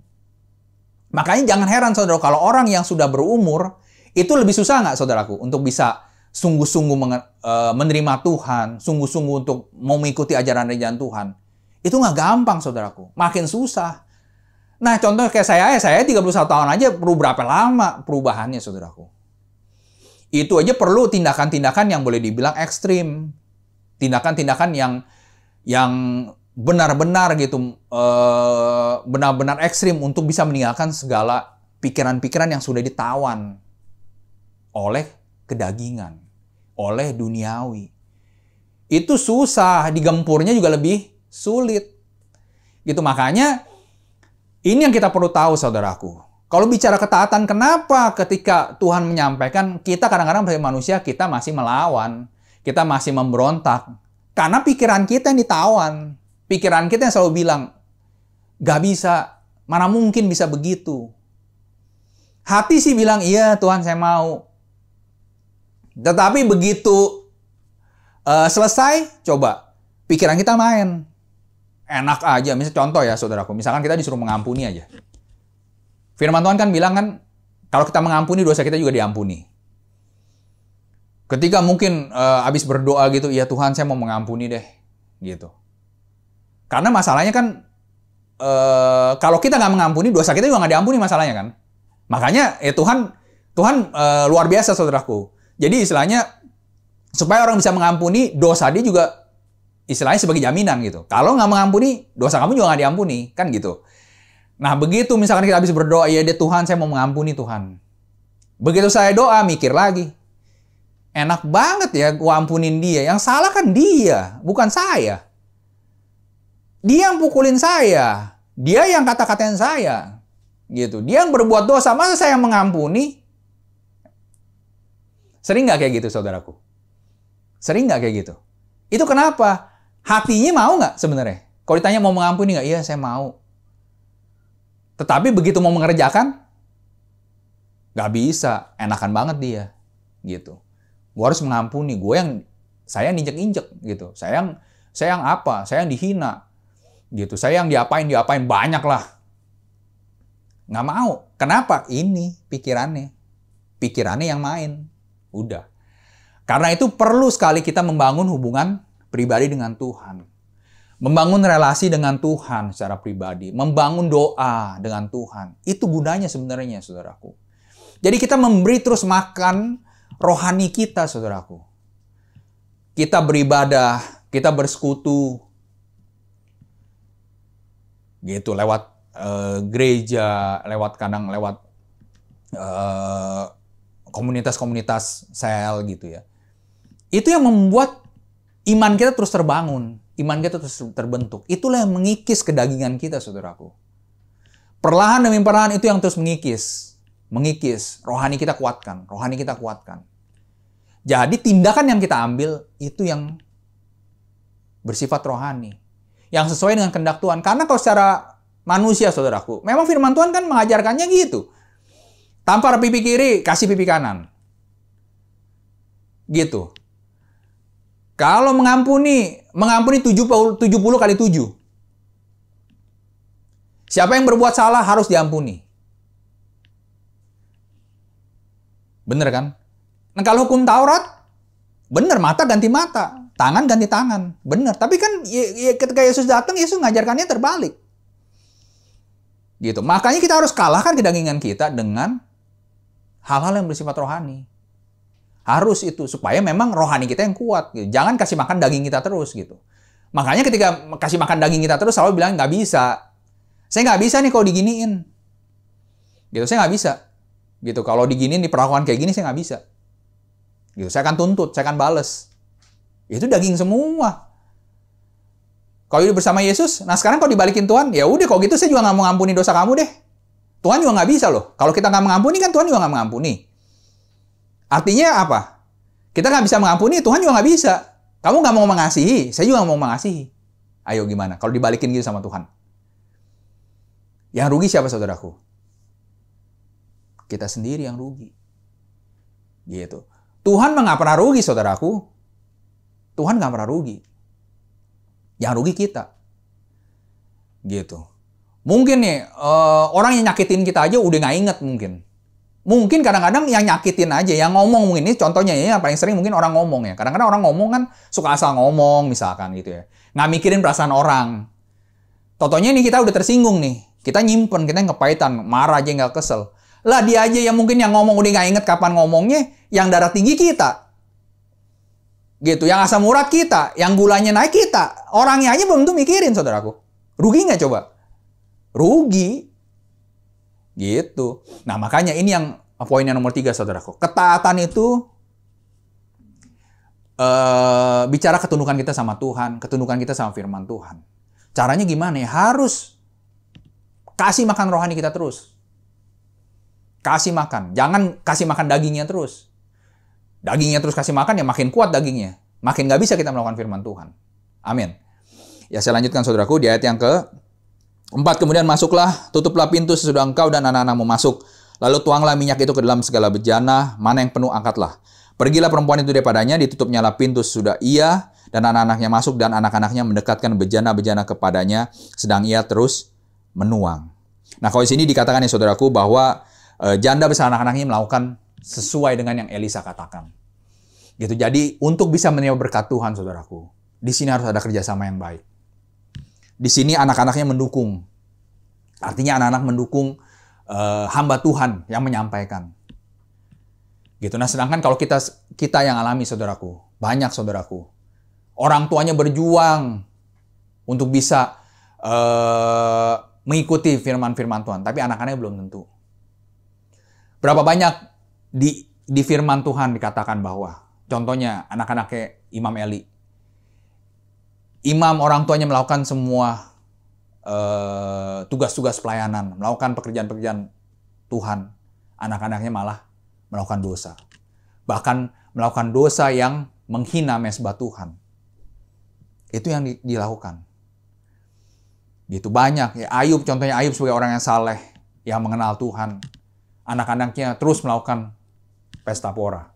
Makanya jangan heran saudara, kalau orang yang sudah berumur, itu lebih susah nggak saudaraku untuk bisa sungguh-sungguh menerima Tuhan, sungguh-sungguh untuk mau mengikuti ajaran-ajaran Tuhan. Itu nggak gampang saudaraku, makin susah. Nah contoh kayak saya 31 tahun aja perlu berapa lama perubahannya saudaraku. Itu aja perlu tindakan-tindakan yang boleh dibilang ekstrim. Tindakan-tindakan yang benar-benar gitu, benar-benar ekstrim untuk bisa meninggalkan segala pikiran-pikiran yang sudah ditawan oleh kedagingan, oleh duniawi. Itu susah, digempurnya juga lebih sulit. Gitu makanya ini yang kita perlu tahu saudaraku. Kalau bicara ketaatan, kenapa ketika Tuhan menyampaikan, kita kadang-kadang sebagai manusia kita masih melawan, kita masih memberontak. Karena pikiran kita yang ditawan. Pikiran kita yang selalu bilang, gak bisa, mana mungkin bisa begitu. Hati sih bilang, iya Tuhan saya mau. Tetapi begitu selesai, coba, pikiran kita main. Enak aja, misalnya contoh ya saudaraku, misalkan kita disuruh mengampuni aja. Firman Tuhan kan bilang kan, kalau kita mengampuni, dosa kita juga diampuni. Ketika mungkin habis berdoa gitu, ya Tuhan saya mau mengampuni deh, gitu. Karena masalahnya kan, kalau kita nggak mengampuni, dosa kita juga nggak diampuni masalahnya kan. Makanya ya Tuhan luar biasa saudaraku. Jadi istilahnya, supaya orang bisa mengampuni, dosa dia juga istilahnya sebagai jaminan gitu. Kalau nggak mengampuni, dosa kamu juga nggak diampuni, kan gitu. Nah begitu misalkan kita habis berdoa, ya deh Tuhan saya mau mengampuni Tuhan. Begitu saya doa, mikir lagi. Enak banget ya gua ampunin dia. Yang salah kan dia, bukan saya. Dia yang pukulin saya. Dia yang kata-katain saya. Gitu. Dia yang berbuat dosa, masa saya mengampuni? Sering nggak kayak gitu, saudaraku? Sering nggak kayak gitu? Itu kenapa? Hatinya mau nggak sebenarnya? Kalau ditanya mau mengampuni nggak? Iya, saya mau. Tetapi begitu mau mengerjakan, nggak bisa. Enakan banget dia. Gitu. Gue harus mengampuni. Saya yang injek-injek. Gitu. Saya yang apa? Saya yang dihina. Gitu. Saya yang diapain banyak lah. Nggak mau. Kenapa? Ini pikirannya. Pikirannya yang main. Udah. Karena itu perlu sekali kita membangun hubungan pribadi dengan Tuhan. Membangun relasi dengan Tuhan secara pribadi. Membangun doa dengan Tuhan. Itu gunanya sebenarnya, saudaraku. Jadi kita memberi terus makan rohani kita, saudaraku. Kita beribadah, kita bersekutu. Gitu, lewat gereja, lewat komunitas-komunitas sel gitu ya. Itu yang membuat iman kita terus terbangun, iman kita terus terbentuk. Itulah yang mengikis kedagingan kita, saudaraku. Perlahan demi perlahan itu yang terus mengikis, rohani kita kuatkan, Jadi tindakan yang kita ambil itu yang bersifat rohani, yang sesuai dengan kehendak Tuhan. Karena kalau secara manusia, saudaraku, memang firman Tuhan kan mengajarkannya gitu. Tampar pipi kiri, kasih pipi kanan. Gitu. Kalau mengampuni 70 kali 7. Siapa yang berbuat salah harus diampuni. Bener kan? Nah kalau hukum Taurat, bener, mata ganti mata, tangan ganti tangan. Bener. Tapi kan ketika Yesus datang, Yesus ngajarkannya terbalik. Gitu. Makanya kita harus kalahkan kedagingan kita dengan hal-hal yang bersifat rohani. Harus itu, supaya memang rohani kita yang kuat. Gitu. Jangan kasih makan daging kita terus gitu. Makanya ketika kasih makan daging kita terus, selalu bilang, nggak bisa. Saya nggak bisa nih kalau diginiin. Gitu, saya nggak bisa. Gitu, kalau diginiin, diperlakukan kayak gini, saya nggak bisa. Gitu, saya akan tuntut, saya akan bales. Itu daging semua. Kalau hidup bersama Yesus, nah sekarang kalau dibalikin Tuhan, ya udah kalau gitu saya juga nggak mau ngampuni dosa kamu deh. Tuhan juga nggak bisa loh. Kalau kita nggak mengampuni, kan Tuhan juga nggak mengampuni. Artinya apa? Kita nggak bisa mengampuni, Tuhan juga nggak bisa. Kamu nggak mau mengasihi, saya juga nggak mau mengasihi. Ayo gimana? Kalau dibalikin gitu sama Tuhan. Yang rugi siapa, saudaraku? Kita sendiri yang rugi. Gitu. Tuhan nggak pernah rugi, saudaraku. Tuhan nggak pernah rugi. Yang rugi kita. Gitu. Mungkin nih, orang yang nyakitin kita aja udah nggak inget mungkin. Mungkin kadang-kadang yang nyakitin aja, yang ngomong mungkin, ini contohnya ya, yang paling sering mungkin orang ngomong ya. Kadang-kadang orang ngomong kan suka asal ngomong misalkan gitu ya. Nggak mikirin perasaan orang. Totonya nih kita udah tersinggung nih. Kita nyimpen, kita ngepahitan, marah aja nggak kesel. Lah dia aja yang mungkin yang ngomong udah nggak inget kapan ngomongnya, yang darah tinggi kita. Gitu, yang asam urat kita, yang gulanya naik kita. Orangnya aja belum tuh mikirin, saudaraku. Rugi nggak coba? Rugi. Gitu. Nah, makanya ini yang poin yang nomor 3, saudaraku. Ketaatan itu bicara ketundukan kita sama Tuhan, ketundukan kita sama firman Tuhan. Caranya gimana ya? Harus kasih makan rohani kita terus. Kasih makan. Jangan kasih makan dagingnya terus. Dagingnya terus kasih makan, ya makin kuat dagingnya. Makin nggak bisa kita melakukan firman Tuhan. Amin. Ya, saya lanjutkan, saudaraku, di ayat yang ke-4. Kemudian masuklah, tutuplah pintu sesudah engkau dan anak-anakmu masuk. Lalu tuanglah minyak itu ke dalam segala bejana, mana yang penuh angkatlah. Pergilah perempuan itu daripadanya, ditutupnyalah pintu sesudah ia dan anak-anaknya masuk, dan anak-anaknya mendekatkan bejana-bejana kepadanya, sedang ia terus menuang. Nah, kalau di sini dikatakan ya, saudaraku, bahwa janda bersama anak-anaknya melakukan sesuai dengan yang Elisa katakan. Gitu. Jadi, untuk bisa menerima berkat Tuhan, saudaraku, di sini harus ada kerjasama yang baik. Di sini anak-anaknya mendukung. Artinya anak-anak mendukung hamba Tuhan yang menyampaikan. Gitu. Nah, sedangkan kalau kita yang alami, saudaraku, banyak saudaraku, orang tuanya berjuang untuk bisa mengikuti firman-firman Tuhan, tapi anak-anaknya belum tentu. Berapa banyak di firman Tuhan dikatakan bahwa, contohnya anak-anaknya Imam Eli, imam orang tuanya melakukan semua tugas-tugas pelayanan, melakukan pekerjaan-pekerjaan Tuhan, anak-anaknya malah melakukan dosa. bahkan melakukan dosa yang menghina mezbah Tuhan. Itu yang dilakukan. Gitu banyak. Ya, Ayub, contohnya Ayub sebagai orang yang saleh, yang mengenal Tuhan. Anak-anaknya terus melakukan pesta pora.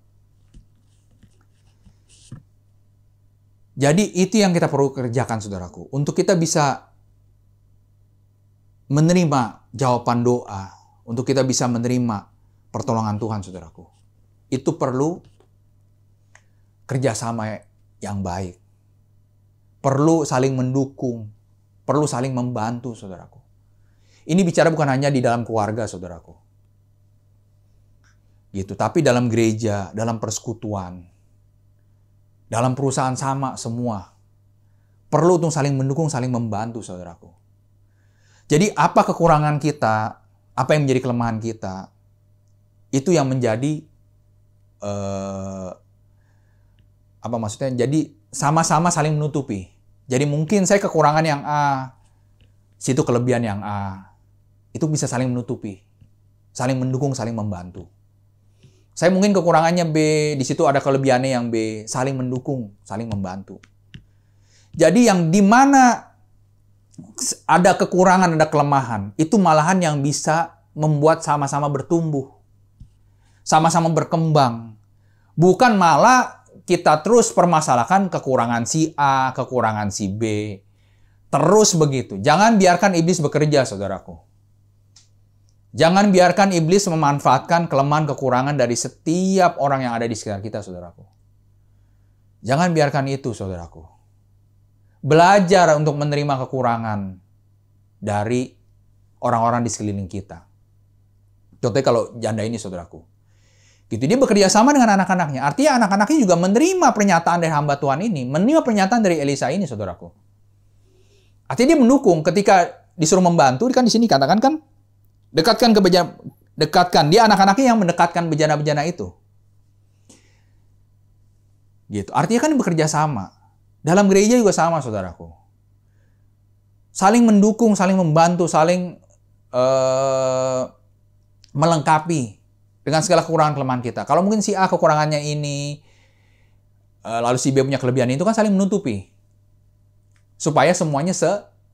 Jadi itu yang kita perlu kerjakan, saudaraku. Untuk kita bisa menerima jawaban doa. Untuk kita bisa menerima pertolongan Tuhan, saudaraku. Itu perlu kerjasama yang baik. Perlu saling mendukung. Perlu saling membantu, saudaraku. Ini bicara bukan hanya di dalam keluarga, saudaraku. Gitu. Tapi dalam gereja, dalam persekutuan, dalam perusahaan sama semua. Perlu untuk saling mendukung, saling membantu, saudaraku. Jadi apa kekurangan kita, apa yang menjadi kelemahan kita, itu yang menjadi, apa maksudnya, jadi sama-sama saling menutupi. Jadi mungkin saya kekurangan yang A, situ kelebihan yang A. Itu bisa saling menutupi. Saling mendukung, saling membantu. Saya mungkin kekurangannya B, di situ ada kelebihannya yang B, saling mendukung, saling membantu. Jadi yang di mana ada kekurangan, ada kelemahan, itu malahan yang bisa membuat sama-sama bertumbuh. Sama-sama berkembang. Bukan malah kita terus permasalahkan kekurangan si A, kekurangan si B. Terus begitu. Jangan biarkan iblis bekerja, saudaraku. Jangan biarkan iblis memanfaatkan kelemahan kekurangan dari setiap orang yang ada di sekitar kita, saudaraku. Jangan biarkan itu, saudaraku. Belajar untuk menerima kekurangan dari orang-orang di sekeliling kita. Contohnya kalau janda ini, saudaraku. Gitu, dia bekerja sama dengan anak-anaknya. Artinya anak-anaknya juga menerima pernyataan dari hamba Tuhan ini. Menerima pernyataan dari Elisa ini, saudaraku. Artinya dia mendukung ketika disuruh membantu. Kan di sini katakan kan, dekatkan. Dia anak-anaknya yang mendekatkan bejana-bejana itu. Gitu. Artinya kan bekerja sama. Dalam gereja juga sama, saudaraku. Saling mendukung, saling membantu, saling melengkapi dengan segala kekurangan kelemahan kita. Kalau mungkin si A kekurangannya ini, lalu si B punya kelebihan itu, kan saling menutupi. Supaya semuanya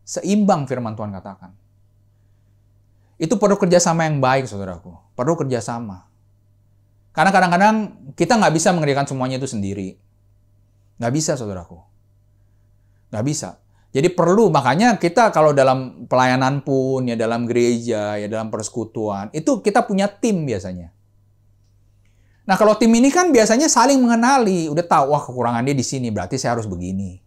seimbang, firman Tuhan katakan. Itu perlu kerjasama yang baik, saudaraku. Perlu kerjasama. Karena kadang-kadang kita nggak bisa mengerjakan semuanya itu sendiri. Nggak bisa, saudaraku. Nggak bisa. Jadi perlu, makanya kita kalau dalam pelayanan pun, ya dalam gereja, ya dalam persekutuan, itu kita punya tim biasanya. Nah kalau tim ini kan biasanya saling mengenali. Udah tahu, wah kekurangan dia di sini, berarti saya harus begini.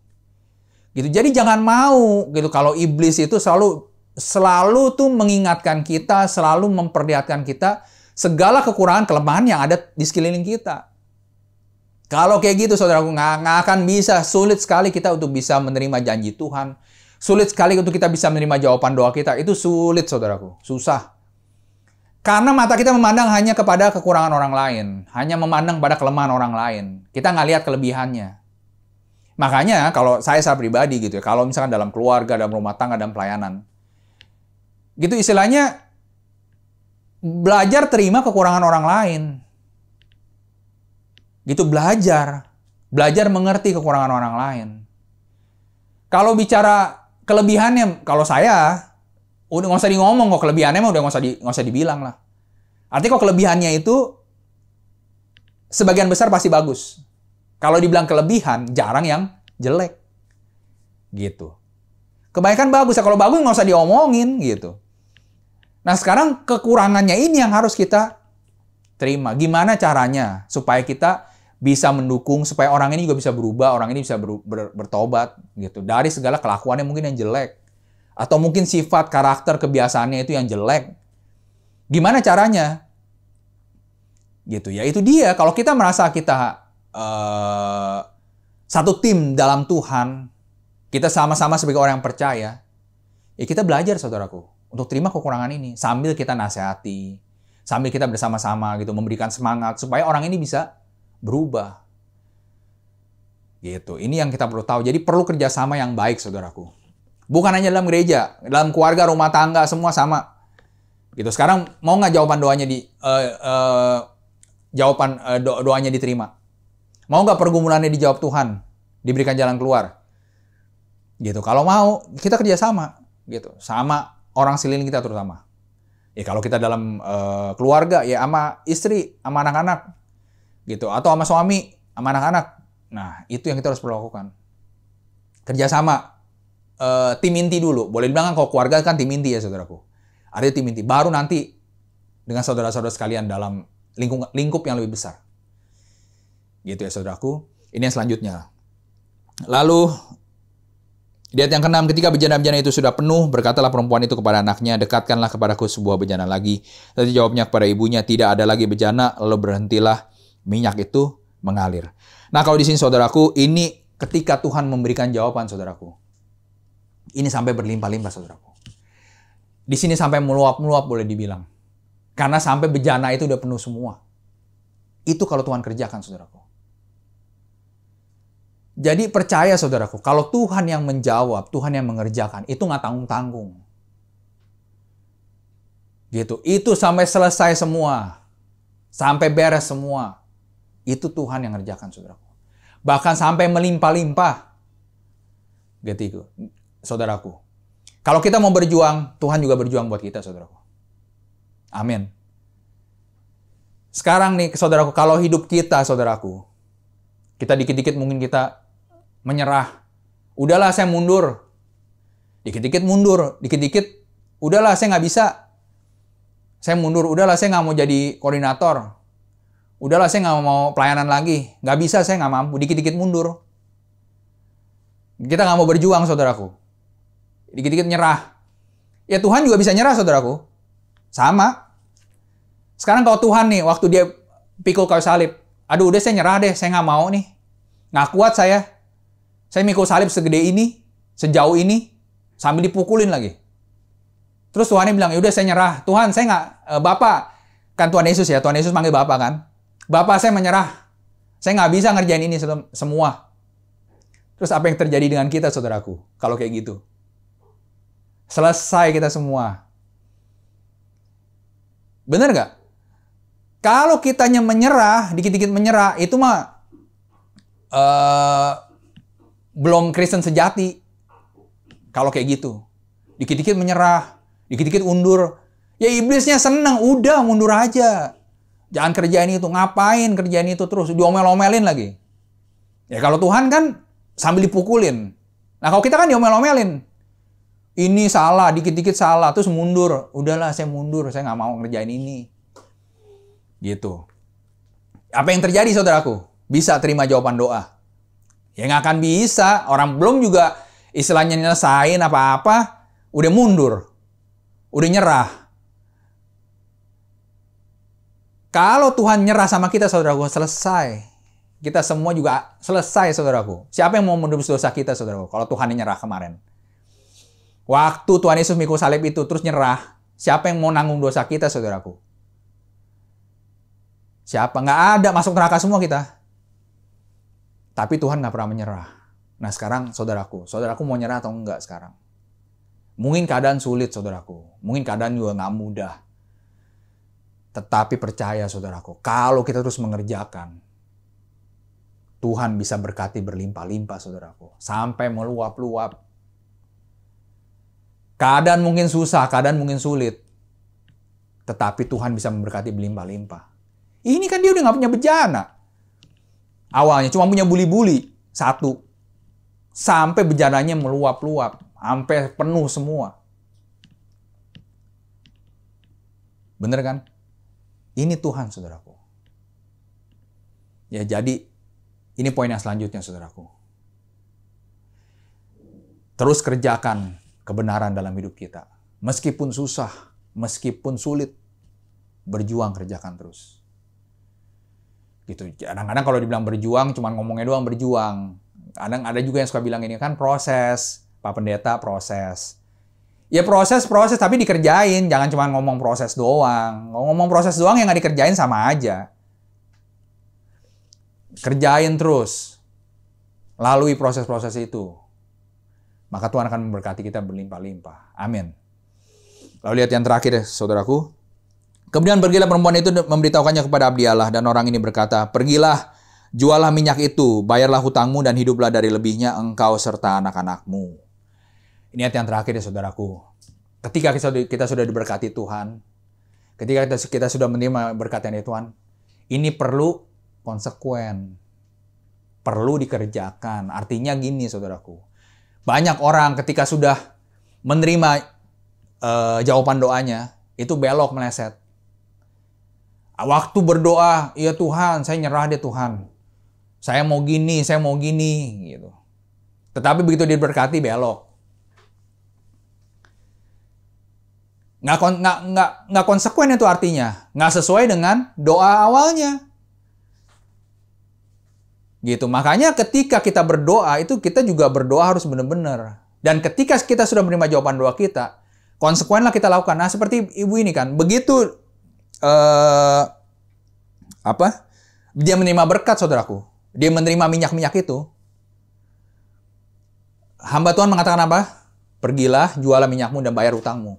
Gitu. Jadi jangan mau, gitu, kalau iblis itu selalu tuh mengingatkan kita, selalu memperlihatkan kita segala kekurangan, kelemahan yang ada di sekeliling kita. Kalau kayak gitu, saudaraku, nggak akan bisa. Sulit sekali kita untuk bisa menerima janji Tuhan. Sulit sekali untuk kita bisa menerima jawaban doa kita. Itu sulit, saudaraku. Susah. Karena mata kita memandang hanya kepada kekurangan orang lain. Hanya memandang pada kelemahan orang lain. Kita nggak lihat kelebihannya. Makanya, kalau saya pribadi gitu ya, kalau misalkan dalam keluarga, dalam rumah tangga, dalam pelayanan, gitu istilahnya, belajar terima kekurangan orang lain. Gitu, belajar mengerti kekurangan orang lain. Kalau bicara kelebihannya, kalau saya udah nggak usah ngomong kok, kelebihannya mah udah nggak usah dibilang lah. Artinya kok kelebihannya itu sebagian besar pasti bagus. Kalau dibilang kelebihan, jarang yang jelek. Gitu. Kebanyakan bagus ya, kalau bagus nggak usah diomongin gitu. Nah sekarang kekurangannya ini yang harus kita terima. Gimana caranya supaya kita bisa mendukung, supaya orang ini juga bisa berubah, orang ini bisa bertobat gitu. Dari segala kelakuannya mungkin yang jelek. Atau mungkin sifat, karakter, kebiasaannya itu yang jelek. Gimana caranya? Gitu ya, itu dia. Kalau kita merasa kita satu tim dalam Tuhan, kita sama-sama sebagai orang yang percaya, ya kita belajar, saudaraku, untuk terima kekurangan ini. Sambil kita nasihati, sambil kita bersama-sama gitu, memberikan semangat, supaya orang ini bisa berubah. Gitu. Ini yang kita perlu tahu. Jadi perlu kerjasama yang baik, saudaraku. Bukan hanya dalam gereja, dalam keluarga, rumah tangga, semua sama. Gitu. Sekarang mau nggak jawaban doanya jawaban doanya diterima? Mau nggak pergumulannya dijawab Tuhan, diberikan jalan keluar? Gitu. Kalau mau, kita kerjasama, gitu, sama orang sekeliling kita terutama. Ya kalau kita dalam keluarga, ya sama istri, sama anak-anak, gitu, atau sama suami, sama anak-anak. Nah, itu yang kita harus perlakukan. Kerjasama, tim inti dulu. Boleh dibilang kan kalau keluarga kan tim inti ya saudaraku. Ada tim inti. Baru nanti dengan saudara-saudara sekalian dalam lingkup yang lebih besar. Gitu ya saudaraku. Ini yang selanjutnya. Lalu, di ayat yang ke-6, ketika bejana-bejana itu sudah penuh, berkatalah perempuan itu kepada anaknya, dekatkanlah kepadaku sebuah bejana lagi. Lalu jawabnya kepada ibunya, tidak ada lagi bejana, lalu berhentilah minyak itu mengalir. Nah kalau di sini saudaraku, ini ketika Tuhan memberikan jawaban saudaraku. Ini sampai berlimpah-limpah saudaraku. Di sini sampai meluap-meluap boleh dibilang. Karena sampai bejana itu udah penuh semua. Itu kalau Tuhan kerjakan saudaraku. Jadi percaya saudaraku, kalau Tuhan yang menjawab, Tuhan yang mengerjakan, itu nggak tanggung-tanggung. Gitu. Itu sampai selesai semua. Sampai beres semua. Itu Tuhan yang mengerjakan saudaraku. Bahkan sampai melimpah-limpah. Gitu, saudaraku. Kalau kita mau berjuang, Tuhan juga berjuang buat kita, saudaraku. Amin. Sekarang nih, saudaraku, kalau hidup kita, saudaraku, kita dikit-dikit mungkin kita menyerah. Udahlah, saya mundur. Dikit-dikit mundur. Dikit-dikit, udahlah, saya nggak bisa. Saya mundur. Udahlah, saya nggak mau jadi koordinator. Udahlah, saya nggak mau pelayanan lagi. Nggak bisa, saya nggak mampu. Dikit-dikit mundur. Kita nggak mau berjuang, saudaraku. Dikit-dikit nyerah. Ya Tuhan juga bisa nyerah, saudaraku. Sama. Sekarang kalau Tuhan nih, waktu dia pikul kayu salib. Aduh, udah saya nyerah deh. Saya nggak mau nih. Nggak kuat saya. Saya mikul salib segede ini. Sejauh ini. Sambil dipukulin lagi. Terus Tuhan bilang, yaudah saya nyerah. Tuhan, saya nggak... Bapak. Kan Tuhan Yesus ya. Tuhan Yesus manggil Bapak kan. Bapak, saya menyerah. Saya nggak bisa ngerjain ini semua. Terus apa yang terjadi dengan kita, saudaraku? Kalau kayak gitu. Selesai kita semua. Bener nggak? Kalau kitanya menyerah, dikit-dikit menyerah, itu mah belum Kristen sejati. Kalau kayak gitu. Dikit-dikit menyerah, dikit-dikit undur. Ya iblisnya seneng, udah mundur aja. Jangan kerjain itu, ngapain kerjain itu terus, diomel-omelin lagi. Ya kalau Tuhan kan sambil dipukulin. Nah kalau kita kan diomel-omelin. Ini salah, dikit-dikit salah, terus mundur. Udahlah, saya mundur, saya nggak mau ngerjain ini. Gitu. Apa yang terjadi, saudaraku? Bisa terima jawaban doa? Ya nggak akan bisa. Orang belum juga istilahnya nyelesain apa-apa, udah mundur. Udah nyerah. Kalau Tuhan nyerah sama kita, saudaraku, selesai. Kita semua juga selesai, saudaraku. Siapa yang mau menebus dosa kita, saudaraku? Kalau Tuhan nyerah kemarin. Waktu Tuhan Yesus mikul salib itu terus nyerah, siapa yang mau nanggung dosa kita, saudaraku? Siapa? Nggak ada, masuk neraka semua kita. Tapi Tuhan nggak pernah menyerah. Nah sekarang, saudaraku mau nyerah atau enggak sekarang? Mungkin keadaan sulit, saudaraku. Mungkin keadaan juga nggak mudah. Tetapi percaya, saudaraku, kalau kita terus mengerjakan, Tuhan bisa berkati berlimpah-limpah, saudaraku. Sampai meluap-luap. Keadaan mungkin susah, keadaan mungkin sulit. Tetapi Tuhan bisa memberkati berlimpah-limpah. Ini kan dia udah nggak punya bejana. Awalnya cuma punya buli-buli. 1. Sampai bejananya meluap-luap. Sampai penuh semua. Bener kan? Ini Tuhan, saudaraku. Ya jadi, ini poin yang selanjutnya, saudaraku. Terus kerjakan kebenaran dalam hidup kita. Meskipun susah, meskipun sulit, berjuang, kerjakan terus. Gitu. Kadang-kadang kalau dibilang berjuang, cuma ngomongnya doang berjuang. Kadang ada juga yang suka bilang ini kan proses, Pak Pendeta, proses. Ya proses, tapi dikerjain. Jangan cuma ngomong proses doang. Ngomong proses doang yang nggak dikerjain sama aja. Kerjain terus. Lalui proses-proses itu. Maka Tuhan akan memberkati kita berlimpah-limpah. Amin. Lalu lihat yang terakhir ya, saudaraku. Kemudian pergilah perempuan itu memberitahukannya kepada abdi Allah, dan orang ini berkata, pergilah, jualah minyak itu, bayarlah hutangmu dan hiduplah dari lebihnya engkau serta anak-anakmu. Ini ayat yang terakhir ya saudaraku. Ketika kita sudah diberkati Tuhan, ketika kita sudah menerima berkat dari Tuhan, ini perlu konsekuen, perlu dikerjakan. Artinya gini saudaraku, banyak orang ketika sudah menerima jawaban doanya, itu belok meleset. Waktu berdoa, ya Tuhan, saya nyerah deh Tuhan. Saya mau gini, gitu. Tetapi begitu diberkati, belok. Nggak konsekuen itu artinya. Nggak sesuai dengan doa awalnya. Gitu. Makanya ketika kita berdoa, itu kita juga berdoa harus benar-benar. Dan ketika kita sudah menerima jawaban doa kita, konsekuenlah kita lakukan. Nah, seperti ibu ini kan, begitu dia menerima berkat, saudaraku. Dia menerima minyak-minyak itu. Hamba Tuhan mengatakan apa? Pergilah, jualah minyakmu dan bayar utangmu.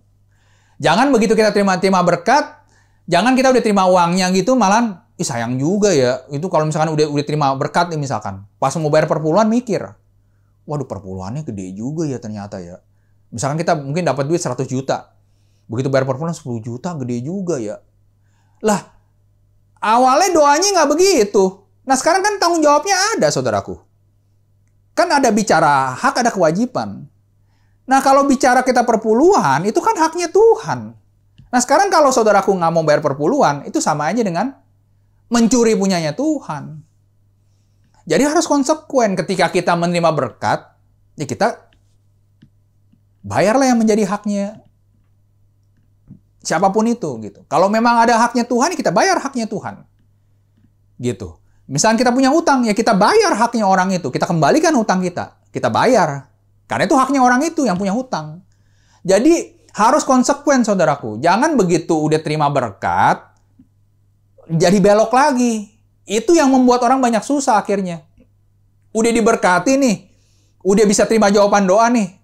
Jangan begitu kita terima berkat, jangan kita udah terima uangnya gitu, malah sayang juga ya. Itu kalau misalkan udah terima berkat nih misalkan, pas mau bayar perpuluhan mikir, waduh perpuluhannya gede juga ya ternyata ya. Misalkan kita mungkin dapat duit 100 juta. Begitu bayar perpuluhan 10 juta, gede juga ya. Lah, awalnya doanya nggak begitu. Nah sekarang kan tanggung jawabnya ada, saudaraku. Kan ada bicara hak, ada kewajiban. Nah kalau bicara kita perpuluhan, itu kan haknya Tuhan. Nah sekarang kalau saudaraku nggak mau bayar perpuluhan, itu sama aja dengan mencuri punyanya Tuhan. Jadi harus konsekuen ketika kita menerima berkat, ya kita bayarlah yang menjadi haknya siapapun itu gitu. Kalau memang ada haknya Tuhan, kita bayar haknya Tuhan. Gitu. Misalnya kita punya hutang, ya kita bayar haknya orang itu. Kita kembalikan hutang kita. Kita bayar. Karena itu haknya orang itu yang punya hutang. Jadi harus konsekuen, saudaraku. Jangan begitu udah terima berkat, jadi belok lagi. Itu yang membuat orang banyak susah akhirnya. Udah diberkati nih. Udah bisa terima jawaban doa nih.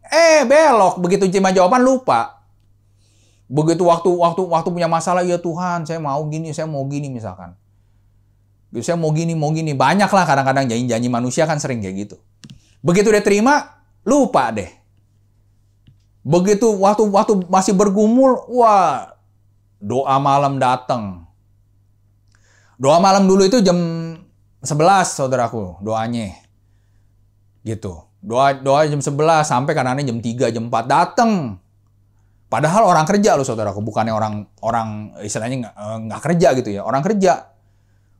Belok. Begitu terima jawaban, lupa. Begitu waktu punya masalah, ya Tuhan, saya mau gini misalkan. Saya mau gini. Banyak lah kadang-kadang janji-janji manusia kan sering kayak gitu. Begitu dia terima, lupa deh. Begitu waktu masih bergumul, wah, doa malam datang. Doa malam dulu itu jam 11, saudaraku, doanya. Gitu. Doa jam 11 sampai kadang-kadang jam 3, jam 4 datang. Padahal orang kerja loh saudaraku, bukannya orang istilahnya nggak kerja gitu ya, orang kerja.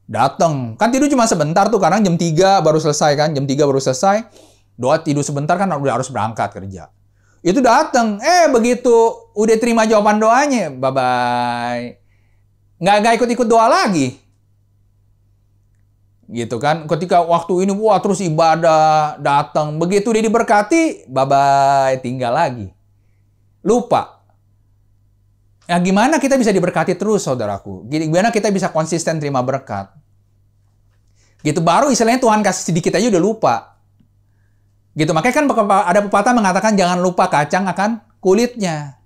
Datang, kan tidur cuma sebentar tuh, kadang jam 3 baru selesai kan, jam 3 baru selesai, doa tidur sebentar kan udah harus berangkat kerja. Itu datang, begitu udah terima jawaban doanya, bye-bye. Nggak ikut-ikut doa lagi. Gitu kan, ketika waktu ini, wah terus ibadah, datang, begitu dia diberkati, bye-bye, tinggal lagi. Lupa. Nah, gimana kita bisa diberkati terus, saudaraku? Gimana kita bisa konsisten terima berkat? Gitu, baru istilahnya Tuhan kasih sedikit aja udah lupa. Gitu, makanya kan ada pepatah mengatakan jangan lupa kacang akan kulitnya.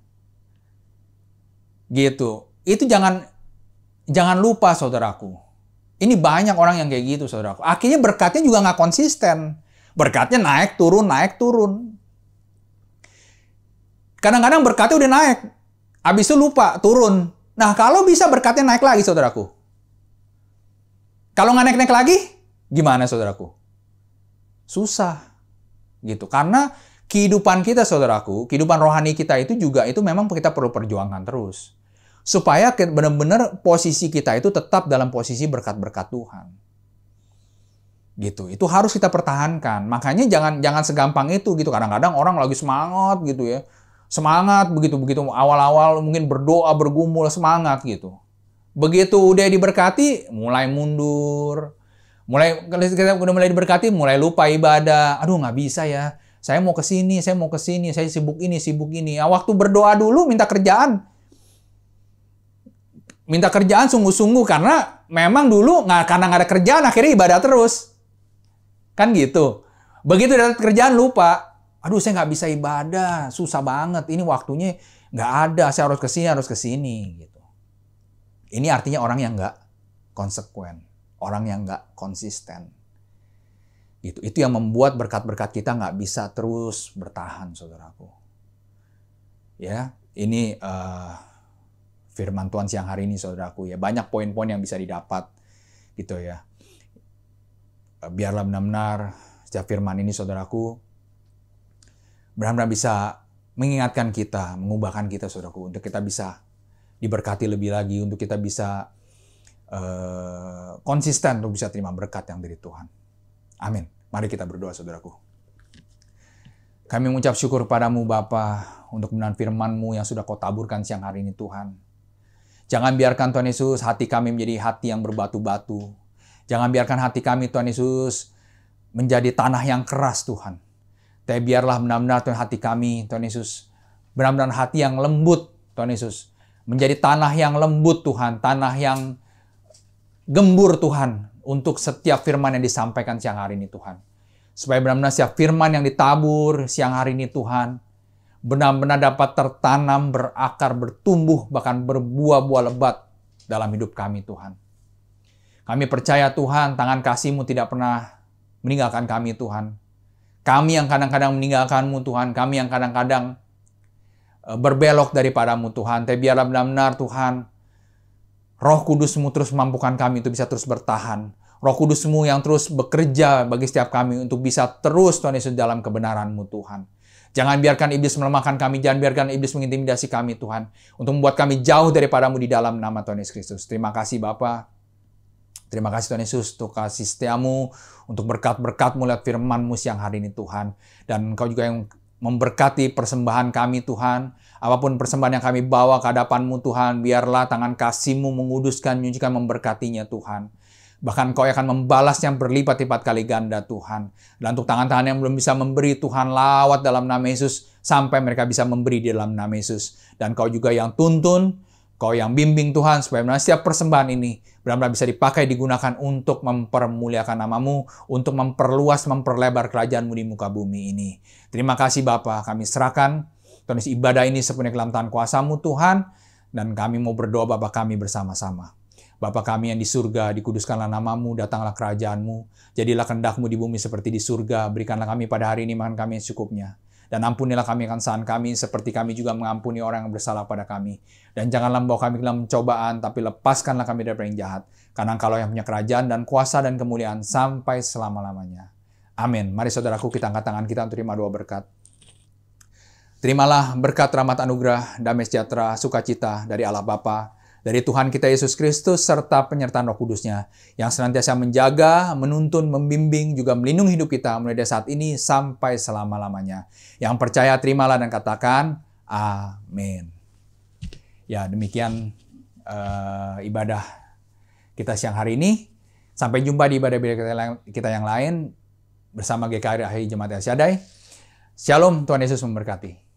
Gitu. Itu jangan lupa, saudaraku. Ini banyak orang yang kayak gitu, saudaraku. Akhirnya berkatnya juga nggak konsisten. Berkatnya naik, turun. Kadang-kadang berkatnya udah naik. Habis itu lupa, turun. Nah, kalau bisa berkatnya naik lagi, saudaraku. Kalau nggak naik-naik lagi, gimana, saudaraku? Susah. Gitu. Karena kehidupan kita, saudaraku, kehidupan rohani kita itu juga, itu memang kita perlu perjuangkan terus. Supaya benar-benar posisi kita itu tetap dalam posisi berkat-berkat Tuhan. Gitu. Itu harus kita pertahankan. Makanya jangan segampang itu, gitu. Kadang-kadang orang lagi semangat, gitu ya. Semangat begitu awal-awal mungkin berdoa, bergumul, semangat gitu. Begitu udah diberkati, mulai mundur. Kita udah mulai diberkati, mulai lupa ibadah. Aduh, nggak bisa ya. Saya mau ke sini, saya sibuk ini. Nah, waktu berdoa dulu minta kerjaan. Minta kerjaan sungguh-sungguh karena memang dulu karena nggak ada kerjaan akhirnya ibadah terus. Kan gitu. Begitu dapat kerjaan lupa. Aduh, saya nggak bisa ibadah, susah banget. Ini waktunya nggak ada, saya harus ke sini gitu. Ini artinya orang yang nggak konsekuen, orang yang nggak konsisten. Gitu. Itu yang membuat berkat-berkat kita nggak bisa terus bertahan, saudaraku. Ya, ini firman Tuhan siang hari ini, saudaraku. Ya, banyak poin-poin yang bisa didapat, gitu ya. Biarlah benar-benar setiap firman ini, saudaraku, benar-benar bisa mengingatkan kita, mengubahkan kita, saudaraku, untuk kita bisa diberkati lebih lagi, untuk kita bisa konsisten untuk bisa terima berkat yang dari Tuhan. Amin. Mari kita berdoa, saudaraku. Kami mengucap syukur padamu, Bapa, untuk kebenaran firman-Mu yang sudah Kau taburkan siang hari ini, Tuhan. Jangan biarkan, Tuhan Yesus, hati kami menjadi hati yang berbatu-batu. Jangan biarkan hati kami, Tuhan Yesus, menjadi tanah yang keras, Tuhan. Tapi biarlah benar-benar, Tuhan, hati kami, Tuhan Yesus, benar-benar hati yang lembut, Tuhan Yesus. Menjadi tanah yang lembut, Tuhan. Tanah yang gembur, Tuhan, untuk setiap firman yang disampaikan siang hari ini, Tuhan. Supaya benar-benar setiap firman yang ditabur siang hari ini, Tuhan, benar-benar dapat tertanam, berakar, bertumbuh, bahkan berbuah-buah lebat dalam hidup kami, Tuhan. Kami percaya, Tuhan, tangan kasih-Mu tidak pernah meninggalkan kami, Tuhan. Kami yang kadang-kadang meninggalkan-Mu, Tuhan. Kami yang kadang-kadang berbelok daripada-Mu, Tuhan. Tapi biarlah benar-benar, Tuhan, Roh Kudus-Mu terus memampukan kami untuk bisa terus bertahan. Roh Kudus-Mu yang terus bekerja bagi setiap kami untuk bisa terus, Tuhan Yesus, dalam kebenaran-Mu, Tuhan. Jangan biarkan iblis melemahkan kami, jangan biarkan iblis mengintimidasi kami, Tuhan, untuk membuat kami jauh daripada-Mu di dalam nama Tuhan Yesus Kristus. Terima kasih, Bapa. Terima kasih, Tuhan Yesus, untuk kasih setia-Mu, untuk berkat-berkat-Mu lewat firman-Mu siang hari ini, Tuhan. Dan Engkau juga yang memberkati persembahan kami, Tuhan. Apapun persembahan yang kami bawa ke hadapan-Mu, Tuhan, biarlah tangan kasih-Mu menguduskan, menyucikan, memberkatinya, Tuhan. Bahkan Kau akan membalas yang berlipat-lipat kali ganda, Tuhan. Dan untuk tangan-tangan yang belum bisa memberi, Tuhan, lawat dalam nama Yesus, sampai mereka bisa memberi di dalam nama Yesus. Dan Kau juga yang tuntun, Kau yang bimbing, Tuhan, supaya setiap persembahan ini benar-benar bisa dipakai, digunakan untuk mempermuliakan nama-Mu, untuk memperluas, memperlebar kerajaan-Mu di muka bumi ini. Terima kasih, Bapa. Kami serahkan Tuhan, ibadah ini sepenuhnya ke dalam tangan kuasa-Mu, Tuhan. Dan kami mau berdoa, Bapa kami bersama-sama. Bapa kami yang di surga, dikuduskanlah nama-Mu, datanglah kerajaan-Mu. Jadilah kehendak-Mu di bumi seperti di surga. Berikanlah kami pada hari ini makan kami yang secukupnya. Dan ampunilah kami akan kesalahan kami, seperti kami juga mengampuni orang yang bersalah pada kami. Dan janganlah membawa kami ke dalam pencobaan, tapi lepaskanlah kami dari yang jahat. Karena Engkau yang punya kerajaan dan kuasa dan kemuliaan sampai selama-lamanya. Amin. Mari saudaraku, kita angkat tangan kita untuk terima doa berkat. Terimalah berkat, rahmat, anugerah, damai sejahtera, sukacita dari Allah Bapa, dari Tuhan kita Yesus Kristus, serta penyertaan Roh Kudus-Nya, yang senantiasa menjaga, menuntun, membimbing, juga melindungi hidup kita mulai dari saat ini sampai selama-lamanya. Yang percaya, terimalah dan katakan, amin. Ya, demikian ibadah kita siang hari ini. Sampai jumpa di ibadah kita yang lain bersama GKI Jemaat El Shaddai. Shalom, Tuhan Yesus memberkati.